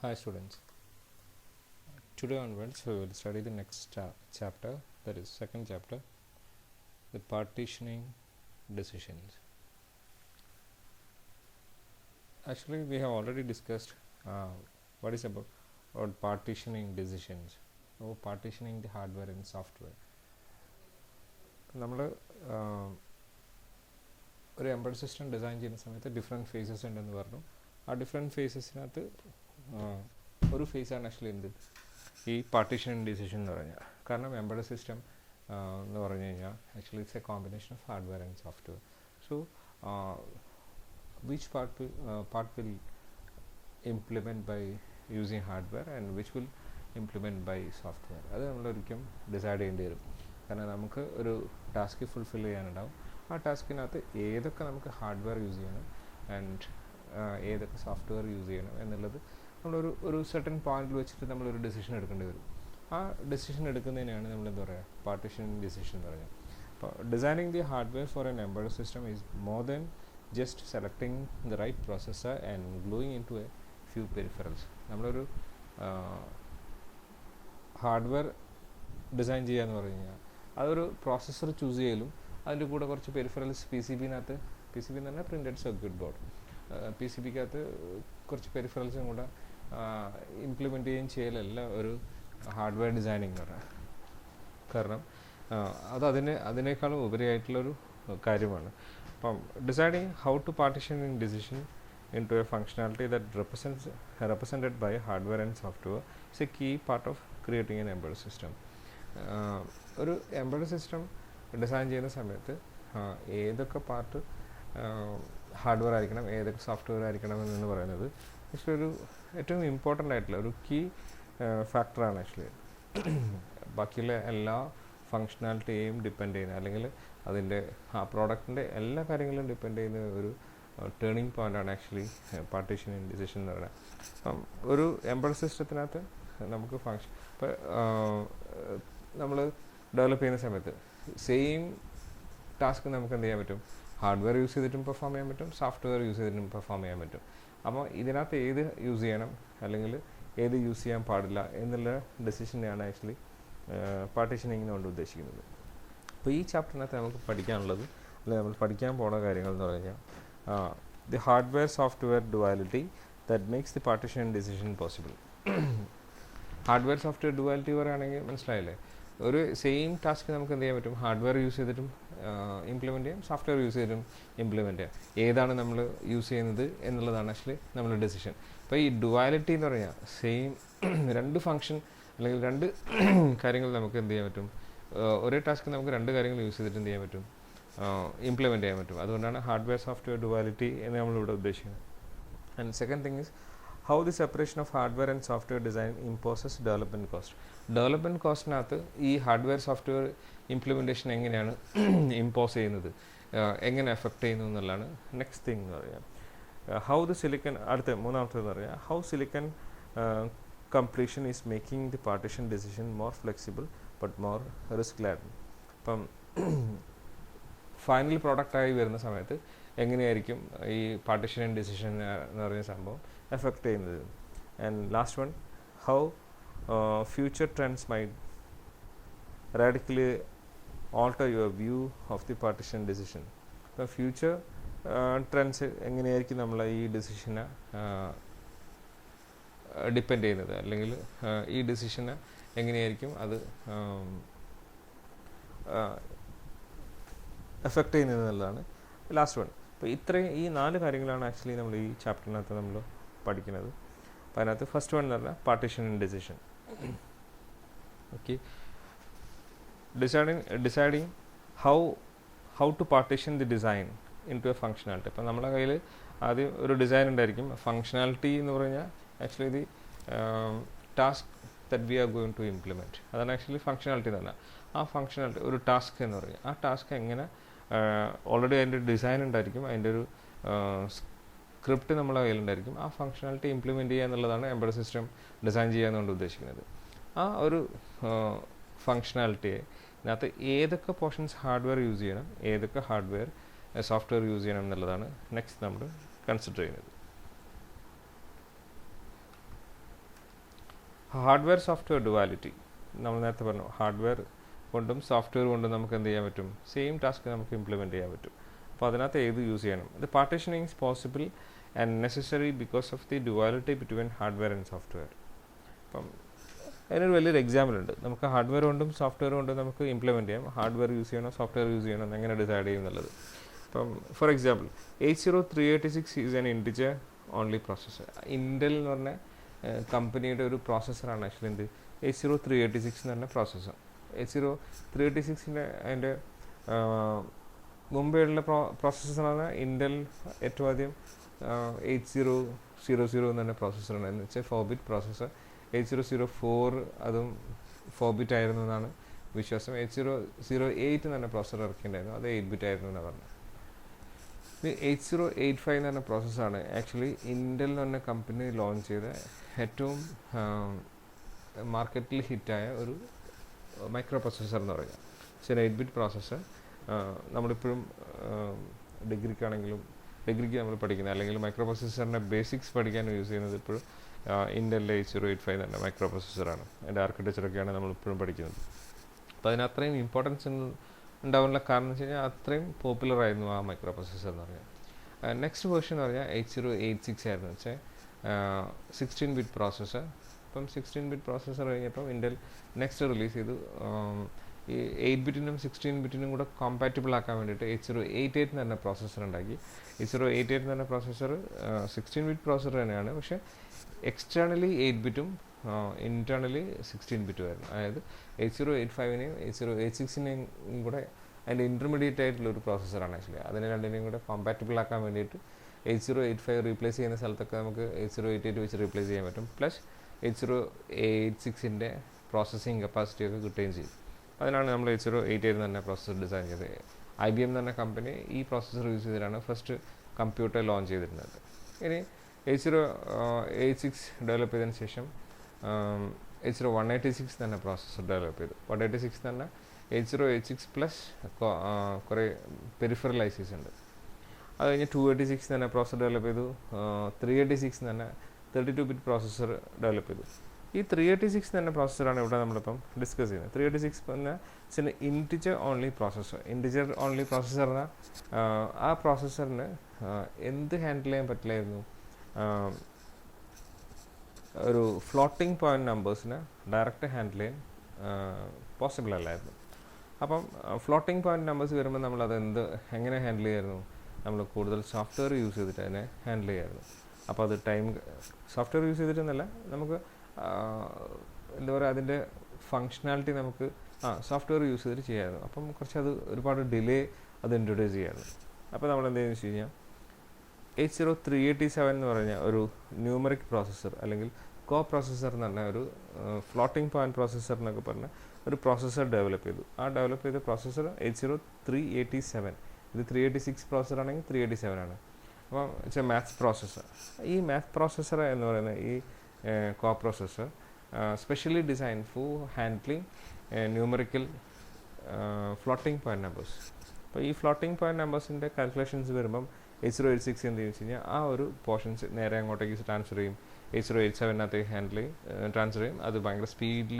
Hi students, today onwards we will study the next chapter, that is second chapter, the partitioning decisions. Actually we have already discussed what is about partitioning decisions or partitioning the hardware and software. നമ്മൾ ഒരു embed system design ചെയ്യുന്ന സമയത്ത് different faces ഉണ്ടെന്ന് പറഞ്ഞു. ആ different ഫേസസിനകത്ത് ഒരു ഫേസാണ് actually എന്ത് ഈ പാർട്ടീഷനിങ് ഡിസിഷൻ എന്ന് പറഞ്ഞാൽ. കാരണം എംബഡ് സിസ്റ്റം എന്ന് പറഞ്ഞു കഴിഞ്ഞാൽ actually it's A combination of hardware and software. So which part will implement by using hardware and which will implement by software, അത് നമ്മളൊരിക്കലും ഡിസൈഡ് ചെയ്യേണ്ടി വരും. കാരണം നമുക്ക് ഒരു ടാസ്ക് ഫുൾഫിൽ ചെയ്യാനുണ്ടാവും. ആ ടാസ്കിനകത്ത് ഏതൊക്കെ നമുക്ക് ഹാർഡ്വെയർ യൂസ് ചെയ്യണം ആൻഡ് ഏതൊക്കെ സോഫ്റ്റ്വെയർ യൂസ് ചെയ്യണം എന്നുള്ളത് നമ്മളൊരു സെർട്ടൻ പോയിന്റിൽ വെച്ചിട്ട് നമ്മളൊരു ഡിസിഷൻ എടുക്കേണ്ടി വരും. ആ ഡിസിഷൻ എടുക്കുന്നതിനാണ് നമ്മൾ എന്താ പറയുക, പാർട്ടീഷനിങ് ഡിസിഷൻ എന്ന് പറയുന്നത്. അപ്പോൾ designing the hardware for an embedded system is more than just selecting the right processor and gluing into a few peripherals. നമ്മളൊരു ഹാർഡ്വെയർ ഡിസൈൻ ചെയ്യുക എന്ന് പറഞ്ഞു കഴിഞ്ഞാൽ അതൊരു പ്രോസസ്സർ ചൂസ് ചെയ്യലും അതിൻ്റെ കൂടെ കുറച്ച് പെരിഫറൽസ് പി സി ബിന്ന് പറഞ്ഞാൽ printed circuit board, P C ബിക്കകത്ത് കുറച്ച് പെരിഫറൽസും കൂടെ ഇംപ്ലിമെൻറ്റ് ചെയ്യുകയും ചെയ്യലല്ല ഒരു ഹാർഡ്വെയർ ഡിസൈനിങ് എന്ന് പറഞ്ഞാൽ. കാരണം അതിനേക്കാളും ഉപരിയായിട്ടുള്ളൊരു കാര്യമാണ്. Deciding how to partition in decision into a functionality that represented by hardware and software is a key part of creating an embedded system. ഒരു എംബഡഡ് സിസ്റ്റം ഡിസൈൻ ചെയ്യുന്ന സമയത്ത് ഏതൊക്കെ പാർട്ട് ഹാർഡ്വെയർ ആയിരിക്കണം, ഏതൊക്കെ സോഫ്റ്റ്വെയർ ആയിരിക്കണം എന്ന് പറയുന്നത് ആക്ച്വലി ഒരു ഏറ്റവും ഇമ്പോർട്ടൻ്റ് ആയിട്ടുള്ള ഒരു കീ ഫാക്ടറാണ്. ആക്ച്വലി ബാക്കിയുള്ള എല്ലാ ഫങ്ഷണാലിറ്റിയെയും ഡിപ്പെൻഡ് ചെയ്യുന്ന, അല്ലെങ്കിൽ അതിൻ്റെ ആ പ്രോഡക്റ്റിൻ്റെ എല്ലാ കാര്യങ്ങളും ഡിപ്പെൻഡ് ചെയ്യുന്ന ഒരു ടേണിംഗ് പോയിൻ്റാണ് ആക്ച്വലി പാർട്ടീഷനിങ് ഡിസിഷൻ എന്ന് പറയുന്നത്. അപ്പം ഒരു എംബഡഡ് സിസ്റ്റത്തിനകത്ത് നമുക്ക് ഇപ്പോൾ നമ്മൾ ഡെവലപ്പ് ചെയ്യുന്ന സമയത്ത് സെയിം ടാസ്ക് നമുക്ക് എന്ത് ചെയ്യാൻ പറ്റും, ഹാർഡ്വെയർ യൂസ് ചെയ്തിട്ടും പെർഫോം ചെയ്യാൻ പറ്റും, സോഫ്റ്റ്വെയർ യൂസ് ചെയ്തിട്ടും പെർഫോം ചെയ്യാൻ പറ്റും. അപ്പോൾ ഇതിനകത്ത് ഏത് യൂസ് ചെയ്യണം അല്ലെങ്കിൽ ഏത് യൂസ് ചെയ്യാൻ പാടില്ല എന്നുള്ള ഡെസിഷനെയാണ് ആക്ച്വലി പാർട്ടീഷനിങ് കൊണ്ട് ഉദ്ദേശിക്കുന്നത്. അപ്പോൾ ഈ ചാപ്റ്ററിനകത്ത് നമുക്ക് പഠിക്കാനുള്ളത്, അല്ലെങ്കിൽ നമ്മൾ പഠിക്കാൻ പോകുന്ന കാര്യങ്ങൾ എന്ന് പറഞ്ഞാൽ the hardware software duality that makes the partition decision possible. Hardware software duality പറയുകയാണെങ്കിൽ മനസ്സിലായില്ലേ, ഒരു സെയിം ടാസ്ക് നമുക്ക് എന്ത് ചെയ്യാൻ പറ്റും, ഹാർഡ്വെയർ യൂസ് ചെയ്തിട്ടും ഇംപ്ലിമെൻറ്റ് ചെയ്യാം, സോഫ്റ്റ്വെയർ യൂസ് ചെയ്തിട്ടും ഇംപ്ലിമെൻറ്റ് ചെയ്യാം. ഏതാണ് നമ്മൾ യൂസ് ചെയ്യുന്നത് എന്നുള്ളതാണ് ആക്ച്വലി നമ്മുടെ ഡെസിഷൻ. അപ്പോൾ ഈ ഡുവാലിറ്റി എന്ന് പറഞ്ഞാൽ സെയിം രണ്ട് ഫങ്ഷൻ അല്ലെങ്കിൽ രണ്ട് കാര്യങ്ങൾ നമുക്ക് എന്ത് ചെയ്യാൻ പറ്റും, ഒരേ ടാസ്ക് നമുക്ക് രണ്ട് കാര്യങ്ങൾ യൂസ് ചെയ്തിട്ട് എന്ത് ചെയ്യാൻ പറ്റും, ഇംപ്ലിമെൻറ്റ് ചെയ്യാൻ പറ്റും. അതുകൊണ്ടാണ് ഹാർഡ്വെയർ സോഫ്റ്റ്വെയർ ഡുവാലിറ്റി എന്ന് നമ്മളിവിടെ ഉദ്ദേശിക്കുന്നത്. And second thing is how the separation of hardware and software design imposes development cost. Development കോസ്റ്റിനകത്ത് ഈ ഹാർഡ്വെയർ സോഫ്റ്റ്വെയർ ഇംപ്ലിമെൻറ്റേഷൻ എങ്ങനെയാണ് ഇമ്പോസ് ചെയ്യുന്നത്, എങ്ങനെ എഫക്റ്റ് ചെയ്യുന്നു എന്നുള്ളതാണ് നെക്സ്റ്റ് തിങ് എന്ന് പറയാം. ഹൗ ദി സിലിക്കൺ, അടുത്ത മൂന്നാമത്തേന്ന് പറയാം, how silicon completion is making the partition decision more flexible but more risk laden. അപ്പം ഫൈനൽ പ്രോഡക്റ്റായി വരുന്ന സമയത്ത് എങ്ങനെയായിരിക്കും ഈ പാർട്ടീഷനിങ് ഡിസിഷൻ എന്ന് പറയുന്ന സംഭവം എഫക്റ്റ് ചെയ്യുന്നത്. And last one, how future trends might radically alter your view of the partition decision. അപ്പം ഫ്യൂച്ചർ ട്രെൻഡ്സ് എങ്ങനെയായിരിക്കും നമ്മളെ ഈ ഡിസിഷനെ ഡിപ്പെൻഡ് ചെയ്യുന്നത്, അല്ലെങ്കിൽ ഈ ഡിസിഷന് എങ്ങനെയായിരിക്കും അത് എഫക്റ്റ് ചെയ്യുന്നത് എന്നുള്ളതാണ് ലാസ്റ്റ് വൺ. അപ്പോൾ ഈ 4 കാര്യങ്ങളാണ് ആക്ച്വലി നമ്മൾ ഈ ചാപ്റ്ററിനകത്ത് നമ്മൾ പഠിക്കുന്നത്. അപ്പോൾ അതിനകത്ത് ഫസ്റ്റ് വൺ എന്ന് പറഞ്ഞാൽ partitioning decision. Okay, deciding how to partition the design into a functionality. അപ്പോൾ നമ്മുടെ കയ്യിൽ ആദ്യം ഒരു ഡിസൈൻ ഉണ്ടായിരിക്കും. ഫങ്ഷണാലിറ്റി എന്ന് പറഞ്ഞാൽ actually the task that we are going to implement, അതാണ് ആക്ച്വലി ഫങ്ഷണാലിറ്റി എന്ന് പറഞ്ഞാൽ. ആ ഫങ്ഷണാലിറ്റി ഒരു ടാസ്ക് എന്ന് പറഞ്ഞാൽ ആ ടാസ്ക് എങ്ങനെ ഓൾറെഡി അതിൻ്റെ ഡിസൈൻ ഉണ്ടായിരിക്കും, അതിൻ്റെ ഒരു സ്ക്രിപ്റ്റ് നമ്മളെ കയ്യിലുണ്ടായിരിക്കും. ആ ഫങ്ഷണാലിറ്റി ഇംപ്ലിമെൻറ്റ് ചെയ്യുക എന്നുള്ളതാണ് എംബഡഡ് സിസ്റ്റം ഡിസൈൻ ചെയ്യുക എന്നുകൊണ്ട് ഉദ്ദേശിക്കുന്നത്. ആ ഒരു ഫങ്ഷണാലിറ്റിയെ ഇതിനകത്ത് ഏതൊക്കെ പോർഷൻസ് ഹാർഡ്വെയർ യൂസ് ചെയ്യണം, ഏതൊക്കെ ഹാർഡ്വെയർ സോഫ്റ്റ്വെയർ യൂസ് ചെയ്യണം എന്നുള്ളതാണ് നെക്സ്റ്റ് നമ്മൾ കൺസിഡർ ചെയ്യുന്നത്. ഹാർഡ്വെയർ സോഫ്റ്റ്വെയർ ഡുവാലിറ്റി നമ്മൾ നേരത്തെ പറഞ്ഞു, ഹാർഡ്വെയർ കൊണ്ടും സോഫ്റ്റ്വെയർ കൊണ്ടും നമുക്ക് എന്ത് ചെയ്യാൻ പറ്റും, സെയിം ടാസ്ക് നമുക്ക് ഇംപ്ലിമെൻറ്റ് ചെയ്യാൻ പറ്റും. അപ്പോൾ അതിനകത്ത് ഏത് യൂസ് ചെയ്യണം? The partitioning is possible and necessary because of the duality between hardware and software. അപ്പം അതിനൊരു വലിയൊരു എക്സാമ്പിൾ ഉണ്ട്. നമുക്ക് ഹാർഡ്വെയർ കൊണ്ടും സോഫ്റ്റ്വെയർ കൊണ്ടും നമുക്ക് ഇംപ്ലിമെൻറ്റ് ചെയ്യാം. ഹാർഡ്വെയർ യൂസ് ചെയ്യണോ സോഫ്റ്റ്വെയർ യൂസ് ചെയ്യണോ എന്ന് എങ്ങനെ ഡിസൈഡ് ചെയ്യും എന്നുള്ളത്. അപ്പം for example 80386 is an integer only processor. Intel എന്ന് പറഞ്ഞ കമ്പനിയുടെ ഒരു പ്രോസസ്സറാണ് ആക്ച്വലി എന്ത് 80386 എന്ന് പറഞ്ഞ പ്രോസസ്സർ. 80386ൻ്റെ അതിൻ്റെ മുമ്പെയുള്ള പ്രോസസ്സറാണ് ഇൻറ്റൽ ഏറ്റവും ആദ്യം 8000 എന്ന് പറഞ്ഞ പ്രോസസ്സറാണ്, എന്ന് വെച്ചാൽ 4-bit പ്രോസസ്സർ. 8004 അതും 4-bit ആയിരുന്നു എന്നാണ് വിശ്വാസം. 8008 എന്ന് പറഞ്ഞ പ്രോസസ്സർ ഇറക്കിയിട്ടുണ്ടായിരുന്നു, അത് 8-bit ആയിരുന്നു എന്നാണ് പറഞ്ഞത്. 8085 എന്ന് പറഞ്ഞ പ്രോസസ്സറാണ് ആക്ച്വലി ഇൻറ്റൽ എന്ന് പറഞ്ഞ കമ്പനി ലോഞ്ച് ചെയ്ത ഏറ്റവും മാർക്കറ്റിൽ ഹിറ്റായ ഒരു മൈക്രോ പ്രോസസ്സർ എന്ന് പറയുക. പക്ഷേ 8-bit പ്രോസസ്സർ നമ്മളിപ്പോഴും ഡിഗ്രിക്ക് നമ്മൾ പഠിക്കുന്നത്, അല്ലെങ്കിൽ മൈക്രോ പ്രോസസ്സറിൻ്റെ ബേസിക്സ് പഠിക്കാൻ യൂസ് ചെയ്യുന്നത് ഇപ്പോഴും ഇൻറ്റലിലെ 8085 തന്നെ മൈക്രോ പ്രോസസ്സറാണ്. അതിൻ്റെ ആർക്കിടെക്ചറൊക്കെയാണ് നമ്മളിപ്പോഴും പഠിക്കുന്നത്. അപ്പോൾ അതിന് അത്രയും ഇമ്പോർട്ടൻസ് ഉണ്ടാവാനുള്ള കാരണം എന്ന് വെച്ച് കഴിഞ്ഞാൽ അത്രയും പോപ്പുലർ ആയിരുന്നു ആ മൈക്രോ പ്രോസസ്സർ എന്ന് പറഞ്ഞാൽ. നെക്സ്റ്റ് വേർഷൻ എന്ന് പറഞ്ഞാൽ 8086 ആയിരുന്നു, വെച്ചാൽ 16-bit പ്രോസസ്സർ. അപ്പം 16-bit പ്രോസസ്സർ കഴിഞ്ഞപ്പം ഇൻറ്റൽ നെക്സ്റ്റ് റിലീസ് ചെയ്തു ഈ 8-bit-നും 16-bit-നും കൂടെ കോമ്പാറ്റബിൾ ആക്കാൻ വേണ്ടിയിട്ട് 8088 എന്ന് പറഞ്ഞ പ്രോസസ്സർ ഉണ്ടാക്കി. 8088 എന്ന് പറഞ്ഞ പ്രോസസ്സർ 16-bit പ്രോസസ്സർ തന്നെയാണ്, പക്ഷേ എക്സ്റ്റേണലി 8-bit-ഉം ഇൻറ്റേർണലി 16-bit-ഉം ആയിരുന്നു. അതായത് 8085-നെയും 8086-നെയും കൂടെ അതിൻ്റെ ഇൻ്റർമീഡിയറ്റ് ആയിട്ടുള്ള ഒരു പ്രോസസ്സറാണ് ആക്ച്വലി. അതിനെ രണ്ടിനെയും കൂടെ കോമ്പാറ്റബിൾ ആക്കാൻ വേണ്ടിയിട്ട് 8085 റീപ്ലേസ് ചെയ്യുന്ന സ്ഥലത്തൊക്കെ നമുക്ക് 8088 വെച്ച് റീപ്ലേസ് ചെയ്യാൻ പറ്റും. പ്ലസ് 8086-ൻ്റെ പ്രോസസ്സിങ് കപ്പാസിറ്റി ഒക്കെ കിട്ടുകയും ചെയ്യും. അതിനാണ് നമ്മൾ 8088 തന്നെ പ്രോസസ്സർ ഡിസൈൻ ചെയ്തത്. IBM എന്ന് പറഞ്ഞ കമ്പനി ഈ പ്രോസസ്സർ യൂസ് ചെയ്തിട്ടാണ് ഫസ്റ്റ് കമ്പ്യൂട്ടർ ലോഞ്ച് ചെയ്തിരുന്നത്. ഇനി 8086 ഡെവലപ്പ് ചെയ്തതിന് ശേഷം 80186 തന്നെ പ്രോസസ്സർ ഡെവലപ്പ് ചെയ്തു. 186 തന്നെ 8086 പ്ലസ് കുറേ പെരിഫറൽ ഐസീസ് ഉണ്ട്. അത് കഴിഞ്ഞ് 286 തന്നെ പ്രോസസ്സർ ഡെവലപ്പ് ചെയ്തു. 386 തന്നെ 32-bit പ്രോസസ്സർ ഡെവലപ്പ് ചെയ്തു. ഈ 386 തന്നെ പ്രോസസ്സറാണ് ഇവിടെ നമ്മളിപ്പം ഡിസ്കസ് ചെയ്യുന്നത്. 386 പറഞ്ഞാൽ integer only processor. Integer only processor പറഞ്ഞാൽ ആ പ്രോസസ്സറിന് എന്ത് ഹാൻഡിൽ ചെയ്യാൻ പറ്റില്ലായിരുന്നു, ഒരു ഫ്ലോട്ടിംഗ് പോയിൻറ്റ് നമ്പേഴ്സിനെ ഡയറക്റ്റ് ഹാൻഡിൽ ചെയ്യാൻ പോസിബിൾ അല്ലായിരുന്നു. അപ്പം ഫ്ലോട്ടിംഗ് പോയിൻറ്റ് നമ്പേഴ്സ് വരുമ്പോൾ നമ്മളത് എങ്ങനെ ഹാൻഡിൽ ചെയ്യായിരുന്നു, നമ്മൾ കൂടുതൽ സോഫ്റ്റ്വെയർ യൂസ് ചെയ്തിട്ട് അതിനെ ഹാൻഡിൽ ചെയ്യായിരുന്നു. അപ്പോൾ അത് സോഫ്റ്റ്വെയർ യൂസ് ചെയ്തിട്ടൊന്നല്ല, നമുക്ക് എന്താ പറയുക, അതിൻ്റെ ഫങ്ഷനാലിറ്റി നമുക്ക് സോഫ്റ്റ്വെയർ യൂസ് ചെയ്തിട്ട് ചെയ്യാമായിരുന്നു. അപ്പം അത് ഒരുപാട് ഡിലേ അത് ഇൻട്രൊഡ്യൂസ് ചെയ്യായിരുന്നു. അപ്പോൾ നമ്മൾ എന്തെന്ന് വെച്ച് കഴിഞ്ഞാൽ 80387 എന്ന് പറഞ്ഞ ഒരു ന്യൂമറിക് പ്രോസസ്സർ അല്ലെങ്കിൽ പ്രോസസ്സർ എന്ന് പറഞ്ഞ ഒരു ഫ്ലോട്ടിംഗ് പോയിൻറ്റ് പ്രോസസ്സർ എന്നൊക്കെ പറഞ്ഞ ഒരു പ്രോസസ്സർ ഡെവലപ്പ് ചെയ്തു. ആ ഡെവലപ്പ് ചെയ്ത പ്രോസസ്സർ 80387. ഇത് 386 പ്രോസസ്സർ ആണെങ്കിൽ 387 ആണ്. അപ്പം ഇറ്റ്സ് എ മാത്സ് പ്രോസസ്സർ. ഈ മാത്സ് പ്രോസസ്സർ എന്ന് പറയുന്ന ഈ processor specially design for handling numerical floating point numbers. അപ്പോൾ ഈ ഫ്ലോട്ടിംഗ് പോയിൻറ്റ് നമ്പേഴ്സിൻ്റെ കാൽക്കുലേഷൻസ് വരുമ്പം 8086 എന്ത് വെച്ച് കഴിഞ്ഞാൽ ആ ഒരു പോർഷൻസ് നേരെ അങ്ങോട്ടേക്ക് ട്രാൻസ്ഫർ ചെയ്യും. 8087-നകത്തേക്ക് ട്രാൻസ്ഫർ ചെയ്യും. അത് ഭയങ്കര സ്പീഡിൽ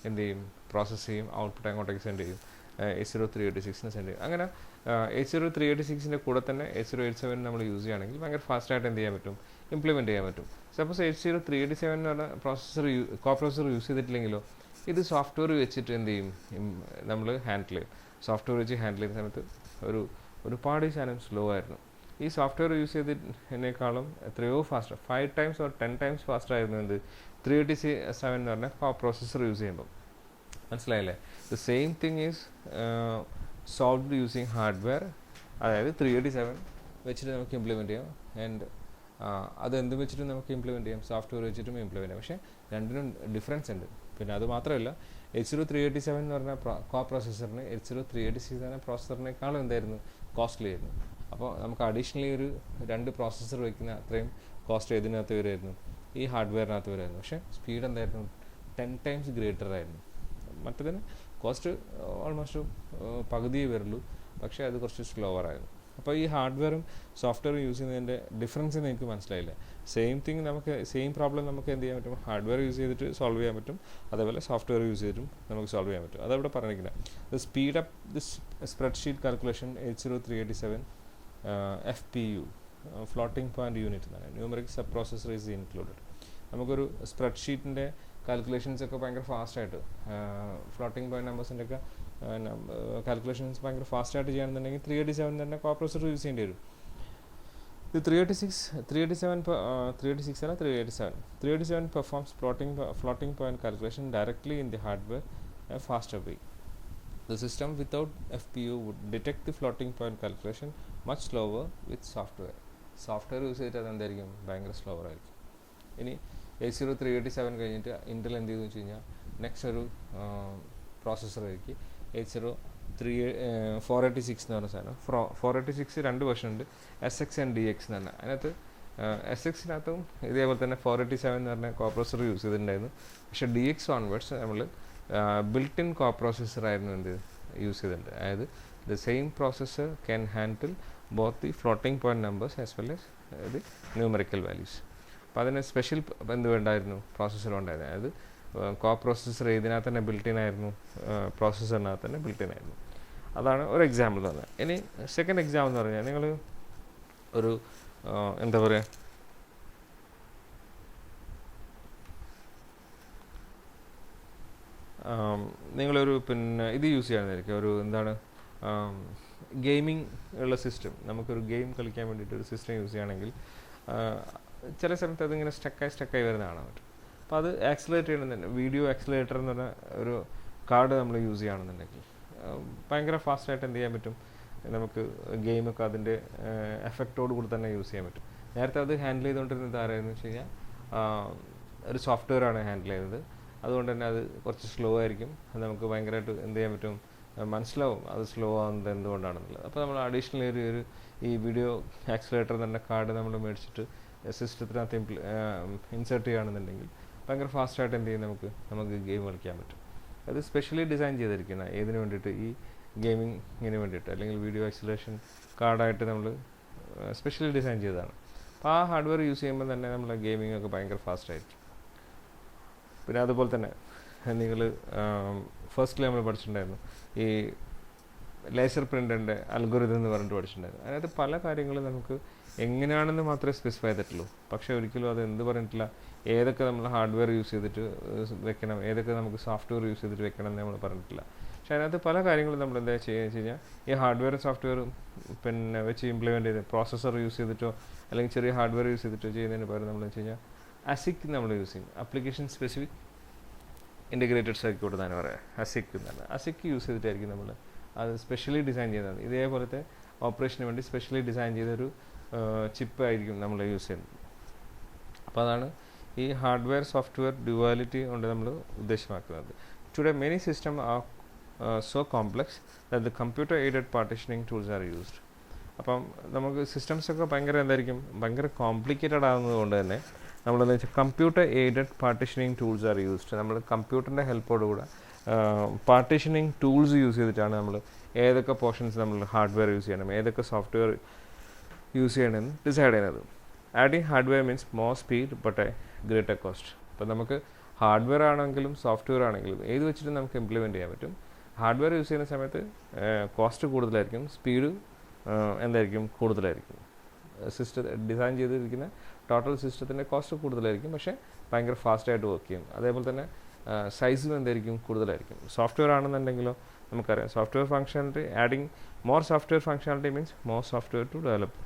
എന്ത് ചെയ്യും, പ്രോസസ്സ് ചെയ്യും, ഔട്ട്പുട്ട് അങ്ങോട്ടേക്ക് സെൻഡ് ചെയ്യും. 80386-ന് സെൻഡ് ചെയ്യും. അങ്ങനെ 80386-ൻ്റെ കൂടെ തന്നെ 8087 നമ്മൾ യൂസ് ചെയ്യുകയാണെങ്കിൽ ഭയങ്കര ഫാസ്റ്റായിട്ട് എന്ത് ചെയ്യാൻ പറ്റും, ഇംപ്ലിമെൻറ്റ് ചെയ്യാൻ പറ്റും. സപ്പോസ് 80387 എന്ന് പറഞ്ഞ പ്രോസസ്സർ യൂസ് ചെയ്തിട്ടില്ലെങ്കിലോ ഇത് സോഫ്റ്റ്വെയർ വെച്ചിട്ട് എന്ത് ചെയ്യും, നമ്മൾ ഹാൻഡിൽ ചെയ്യും. സോഫ്റ്റ്വെയർ വെച്ച് ഹാൻഡിൽ ചെയ്യുന്ന സമയത്ത് ഒരുപാട് ശതമാനം സ്ലോ ആയിരുന്നു. ഈ സോഫ്റ്റ്വെയർ യൂസ് ചെയ്തതിനേക്കാളും എത്രയോ fast, 5 times or 10 times faster ആയിരുന്നു എന്ത് 387 എന്ന് പറഞ്ഞ പ്രോസസ്സർ യൂസ് ചെയ്യുമ്പോൾ. മനസ്സിലായില്ലേ? The same thing is solved using hardware. അതായത് 387 വെച്ചിട്ട് നമുക്ക് ഇംപ്ലിമെൻറ്റ് ചെയ്യാം. ആൻഡ് അതെന്ത് വെച്ചിട്ടും നമുക്ക് ഇംപ്ലിമെൻറ്റ് ചെയ്യാം, സോഫ്റ്റ്വെയർ വെച്ചിട്ടും ഇംപ്ലിമെൻറ്റ് ചെയ്യാം. പക്ഷേ രണ്ടിനും ഡിഫറൻസ് ഉണ്ട്. പിന്നെ അത് മാത്രമല്ല 80387 എന്ന് പറഞ്ഞ പ്രോസസ്സറിന് 80386 എന്ന പ്രോസസ്സറിനേക്കാളും എന്തായിരുന്നു, കോസ്റ്റ്ലി ആയിരുന്നു. അപ്പോൾ നമുക്ക് അഡീഷണലി ഒരു 2 പ്രോസസ്സർ വയ്ക്കുന്ന അത്രയും കോസ്റ്റ് ഏതിനകത്ത് വരുമായിരുന്നു, ഈ ഹാർഡ്വെയറിനകത്ത് വരുമായിരുന്നു. പക്ഷേ സ്പീഡ് എന്തായിരുന്നു, 10 times ഗ്രേറ്റർ ആയിരുന്നു. മറ്റതിന് കോസ്റ്റ് ഓൾമോസ്റ്റ് പകുതിയേ വരുള്ളൂ, പക്ഷേ അത് കുറച്ച് സ്ലോവർ ആയിരുന്നു. അപ്പോൾ ഈ ഹാർഡ്വെയറും സോഫ്റ്റ്വെയറും യൂസ് ചെയ്യുന്നതിൻ്റെ ഡിഫറൻസ് നിങ്ങൾക്ക് മനസ്സിലായില്ല. സെയിം തിങ് നമുക്ക് സെയിം പ്രോബ്ലം നമുക്ക് എന്ത് ചെയ്യാൻ പറ്റും, ഹാർഡ്വെയർ യൂസ് ചെയ്തിട്ട് സോൾവ് ചെയ്യാൻ പറ്റും, അതേപോലെ സോഫ്റ്റ്വെയർ യൂസ് ചെയ്തിട്ടും നമുക്ക് സോൾവ് ചെയ്യാൻ പറ്റും. അതവിടെ പറഞ്ഞിരിക്കുന്നത് the speed up this spreadsheet calculation 80387 FPU floating point unit എന്നാണ്, numeric sub processor is included. നമുക്കൊരു സ്പ്രെഡ്ഷീറ്റിൻ്റെ കാൽക്കുലേഷൻസ് ഒക്കെ ഭയങ്കര ഫാസ്റ്റായിട്ട് ഫ്ലോട്ടിംഗ് പോയിന്റ് നമ്പേഴ്സിൻ്റെ ഒക്കെ കാൽക്കുലേഷൻസ് ഭയങ്കര ഫാസ്റ്റായിട്ട് ചെയ്യുകയാണെന്നുണ്ടെങ്കിൽ 387 തന്നെ കോ പ്രോസസർ യൂസ് ചെയ്യേണ്ടി വരും. ഇത് 387 performs floating point calculation directly in the hardware a faster way. The system without FPU would detect the floating point calculation much slower with software. Software use ചെയ്തിട്ട് അതെന്തായിരിക്കും, ഭയങ്കര സ്ലോവർ ആയിരിക്കും. ഇനി 80387 കഴിഞ്ഞിട്ട് ഇൻറ്റൽ എന്ത് ചെയ്തെന്ന് വെച്ച് കഴിഞ്ഞാൽ നെക്സ്റ്റ് ഒരു പ്രോസസ്സർ ആയിരിക്കും 486 എന്ന് പറഞ്ഞ സാധനം. 486 രണ്ട് വേർഷൻ ഉണ്ട്, SX and DX എന്ന് പറഞ്ഞാൽ. അതിനകത്ത് SXനകത്തും ഇതേപോലെ തന്നെ 487 എന്ന് പറഞ്ഞ കോ പ്രോസസ്സർ യൂസ് ചെയ്തിട്ടുണ്ടായിരുന്നു. പക്ഷേ DX ഓൺവേർഡ്സ് നമ്മൾ ബിൽറ്റ് ഇൻ കോ പ്രോസസ്സർ ആയിരുന്നു എന്ത് യൂസ് ചെയ്തിട്ടുണ്ട്. അതായത് the same processor can handle both the floating point numbers as well as the numerical values. അപ്പോൾ അതിന് സ്പെഷ്യൽ എന്ത് വേണ്ടായിരുന്നു, പ്രോസസ്സർ ഉണ്ടായിരുന്നു. അതായത് കോ പ്രോസസ്സർ ഇതിനകത്ത് തന്നെ ബിൽറ്റ് ആയിരുന്നു, പ്രോസസ്സറിനകത്ത് തന്നെ ബിൽറ്റ് ആയിരുന്നു. അതാണ് ഒരു എക്സാമ്പിൾ എന്ന് പറഞ്ഞാൽ. ഇനി സെക്കൻഡ് എക്സാമ്പിൾ എന്ന് പറഞ്ഞാൽ നിങ്ങൾ ഒരു എന്താ പറയുക, നിങ്ങളൊരു പിന്നെ ഇത് യൂസ് ചെയ്യാനായിരിക്കും, ഒരു എന്താണ് ഗെയിമിംഗ് ഉള്ള സിസ്റ്റം. നമുക്കൊരു ഗെയിം കളിക്കാൻ വേണ്ടിയിട്ട് ഒരു സിസ്റ്റം യൂസ് ചെയ്യുകയാണെങ്കിൽ ചില സമയത്ത് അതിങ്ങനെ സ്റ്റക്കായി വരുന്നതാണ് പറ്റും. അപ്പോൾ അത് ആക്സിലേറ്റ് ചെയ്യണമെന്നുണ്ട്, വീഡിയോ ആക്സിലേറ്റർ എന്ന് പറഞ്ഞ ഒരു കാർഡ് നമ്മൾ യൂസ് ചെയ്യുകയാണെന്നുണ്ടെങ്കിൽ ഭയങ്കര ഫാസ്റ്റായിട്ട് എന്ത് ചെയ്യാൻ പറ്റും, നമുക്ക് ഗെയിമൊക്കെ അതിൻ്റെ എഫക്റ്റോട് കൂടി തന്നെ യൂസ് ചെയ്യാൻ പറ്റും. നേരത്തെ അത് ഹാൻഡിൽ ചെയ്തുകൊണ്ടിരുന്നത് ആരായിരുന്നു വെച്ച് കഴിഞ്ഞാൽ ഒരു സോഫ്റ്റ്വെയറാണ് ഹാൻഡിൽ ചെയ്തത്. അതുകൊണ്ട് തന്നെ അത് കുറച്ച് സ്ലോ ആയിരിക്കും. അത് നമുക്ക് ഭയങ്കരമായിട്ട് എന്ത് ചെയ്യാൻ പറ്റും, മനസ്സിലാവും അത് സ്ലോ ആവുന്നത് എന്തുകൊണ്ടാണെന്നുള്ളത്. അപ്പോൾ നമ്മൾ അഡീഷണൽ ഒരു ഈ വീഡിയോ ആക്സിലേറ്റർ തന്നെ കാർഡ് നമ്മൾ മേടിച്ചിട്ട് സിസ്റ്റത്തിനകത്ത് ഇൻസേർട്ട് ചെയ്യുകയാണെന്നുണ്ടെങ്കിൽ ഭയങ്കര ഫാസ്റ്റായിട്ട് എന്ത് ചെയ്യും, നമുക്ക് ഗെയിം കളിക്കാൻ പറ്റും. അത് സ്പെഷ്യലി ഡിസൈൻ ചെയ്തിരിക്കുന്ന ഏതിനു വേണ്ടിയിട്ട്, ഈ ഗെയിമിങ്ങിന് വേണ്ടിയിട്ട്, അല്ലെങ്കിൽ വീഡിയോ ആക്സിലേഷൻ കാർഡായിട്ട് നമ്മൾ സ്പെഷ്യലി ഡിസൈൻ ചെയ്തതാണ്. അപ്പോൾ ആ ഹാർഡ്വെയർ യൂസ് ചെയ്യുമ്പോൾ തന്നെ നമ്മൾ ഗെയിമിംഗ് ഒക്കെ ഭയങ്കര ഫാസ്റ്റായിരിക്കും. പിന്നെ അതുപോലെ തന്നെ നിങ്ങൾ ഫസ്റ്റിൽ നമ്മൾ പഠിച്ചിട്ടുണ്ടായിരുന്നു ഈ ലേസർ പ്രിൻ്ററിൻ്റെ അൽഗോരിതം എന്ന് പറഞ്ഞിട്ട് പഠിച്ചിട്ടുണ്ടായിരുന്നു. അതിനകത്ത് പല കാര്യങ്ങളും നമുക്ക് എങ്ങനെയാണെന്ന് മാത്രമേ സ്പെസിഫൈ ചെയ്തിട്ടുള്ളൂ. പക്ഷേ ഒരിക്കലും അത് എന്ത് പറഞ്ഞിട്ടില്ല, ഏതൊക്കെ നമ്മൾ ഹാർഡ്വെയർ യൂസ് ചെയ്തിട്ട് വെക്കണം, ഏതൊക്കെ നമുക്ക് സോഫ്റ്റ്വെയർ യൂസ് ചെയ്തിട്ട് വെക്കണം എന്ന് നമ്മൾ പറഞ്ഞിട്ടില്ല. പക്ഷേ അതിനകത്ത് പല കാര്യങ്ങളും നമ്മൾ എന്താ ചെയ്യുക വെച്ച് കഴിഞ്ഞാൽ ഈ ഹാർഡ്വെയറും സോഫ്റ്റ്വെയറും പിന്നെ വെച്ച് ഇംപ്ലിമെൻറ്റ് ചെയ്ത് പ്രോസസ്സർ യൂസ് ചെയ്തിട്ടോ അല്ലെങ്കിൽ ചെറിയ ഹാർഡ്വെയർ യൂസ് ചെയ്തിട്ടോ ചെയ്യുന്നതിന് പകരം നമ്മൾ വെച്ച് കഴിഞ്ഞാൽ ASIC നമ്മൾ യൂസ് ചെയ്യും, ആപ്ലിക്കേഷൻ സ്പെസിഫിക് ഇൻറ്റഗ്രേറ്റഡ് സർക്യൂട്ട് എന്നാണ് പറയുക, ASIC എന്നാണ്. ASIC യൂസ് ചെയ്തിട്ടായിരിക്കും നമ്മൾ അത് സ്പെഷ്യലി ഡിസൈൻ ചെയ്യുന്നത്. ഇതേപോലത്തെ ഓപ്പറേഷന് വേണ്ടി സ്പെഷ്യലി ഡിസൈൻ ചെയ്തൊരു ചിപ്പ് ആയിരിക്കും നമ്മൾ യൂസ് ചെയ്യുന്നത്. അപ്പോൾ അതാണ് ഈ ഹാർഡ്വെയർ സോഫ്റ്റ്വെയർ ഡ്യുവാലിറ്റി കൊണ്ട് നമ്മൾ ഉദ്ദേശമാക്കുന്നത്. Today many system are so complex that the computer aided partitioning tools are used. അപ്പം നമുക്ക് സിസ്റ്റംസൊക്കെ ഭയങ്കര എന്തായിരിക്കും, ഭയങ്കര കോംപ്ലിക്കേറ്റഡ് ആകുന്നത് കൊണ്ട് തന്നെ നമ്മളെന്താ വെച്ചാൽ computer aided partitioning tools are used. നമ്മൾ കമ്പ്യൂട്ടറിൻ്റെ ഹെൽപ്പോടുകൂടെ പാർട്ടീഷനിങ് ടൂൾസ് യൂസ് ചെയ്തിട്ടാണ് നമ്മൾ ഏതൊക്കെ പോർഷൻസ് നമ്മൾ ഹാർഡ്വെയർ യൂസ് ചെയ്യണം, ഏതൊക്കെ സോഫ്റ്റ്വെയർ യൂസ് ചെയ്യണമെന്ന് ഡിസൈഡ് ചെയ്യുന്നത്. Adding hardware means more speed but A greater cost. അപ്പോൾ നമുക്ക് ഹാർഡ്വെയർ ആണെങ്കിലും സോഫ്റ്റ്വെയർ ആണെങ്കിലും ഏത് വെച്ചിട്ട് നമുക്ക് ഇംപ്ലിമെൻറ്റ് ചെയ്യാൻ പറ്റും. ഹാർഡ്വെയർ യൂസ് ചെയ്യുന്ന സമയത്ത് കോസ്റ്റ് കൂടുതലായിരിക്കും, സ്പീഡ് എന്തായിരിക്കും കൂടുതലായിരിക്കും. ഡിസൈൻ ചെയ്തിരിക്കുന്ന ടോട്ടൽ സിസ്റ്റത്തിൻ്റെ കോസ്റ്റ് കൂടുതലായിരിക്കും, പക്ഷേ ഭയങ്കര ഫാസ്റ്റായിട്ട് വർക്ക് ചെയ്യും. അതേപോലെ തന്നെ സൈസും എന്തായിരിക്കും കൂടുതലായിരിക്കും. സോഫ്റ്റ്വെയർ ആണെന്നുണ്ടെങ്കിലോ നമുക്കറിയാം software functionality, adding more software functionality means more software to develop.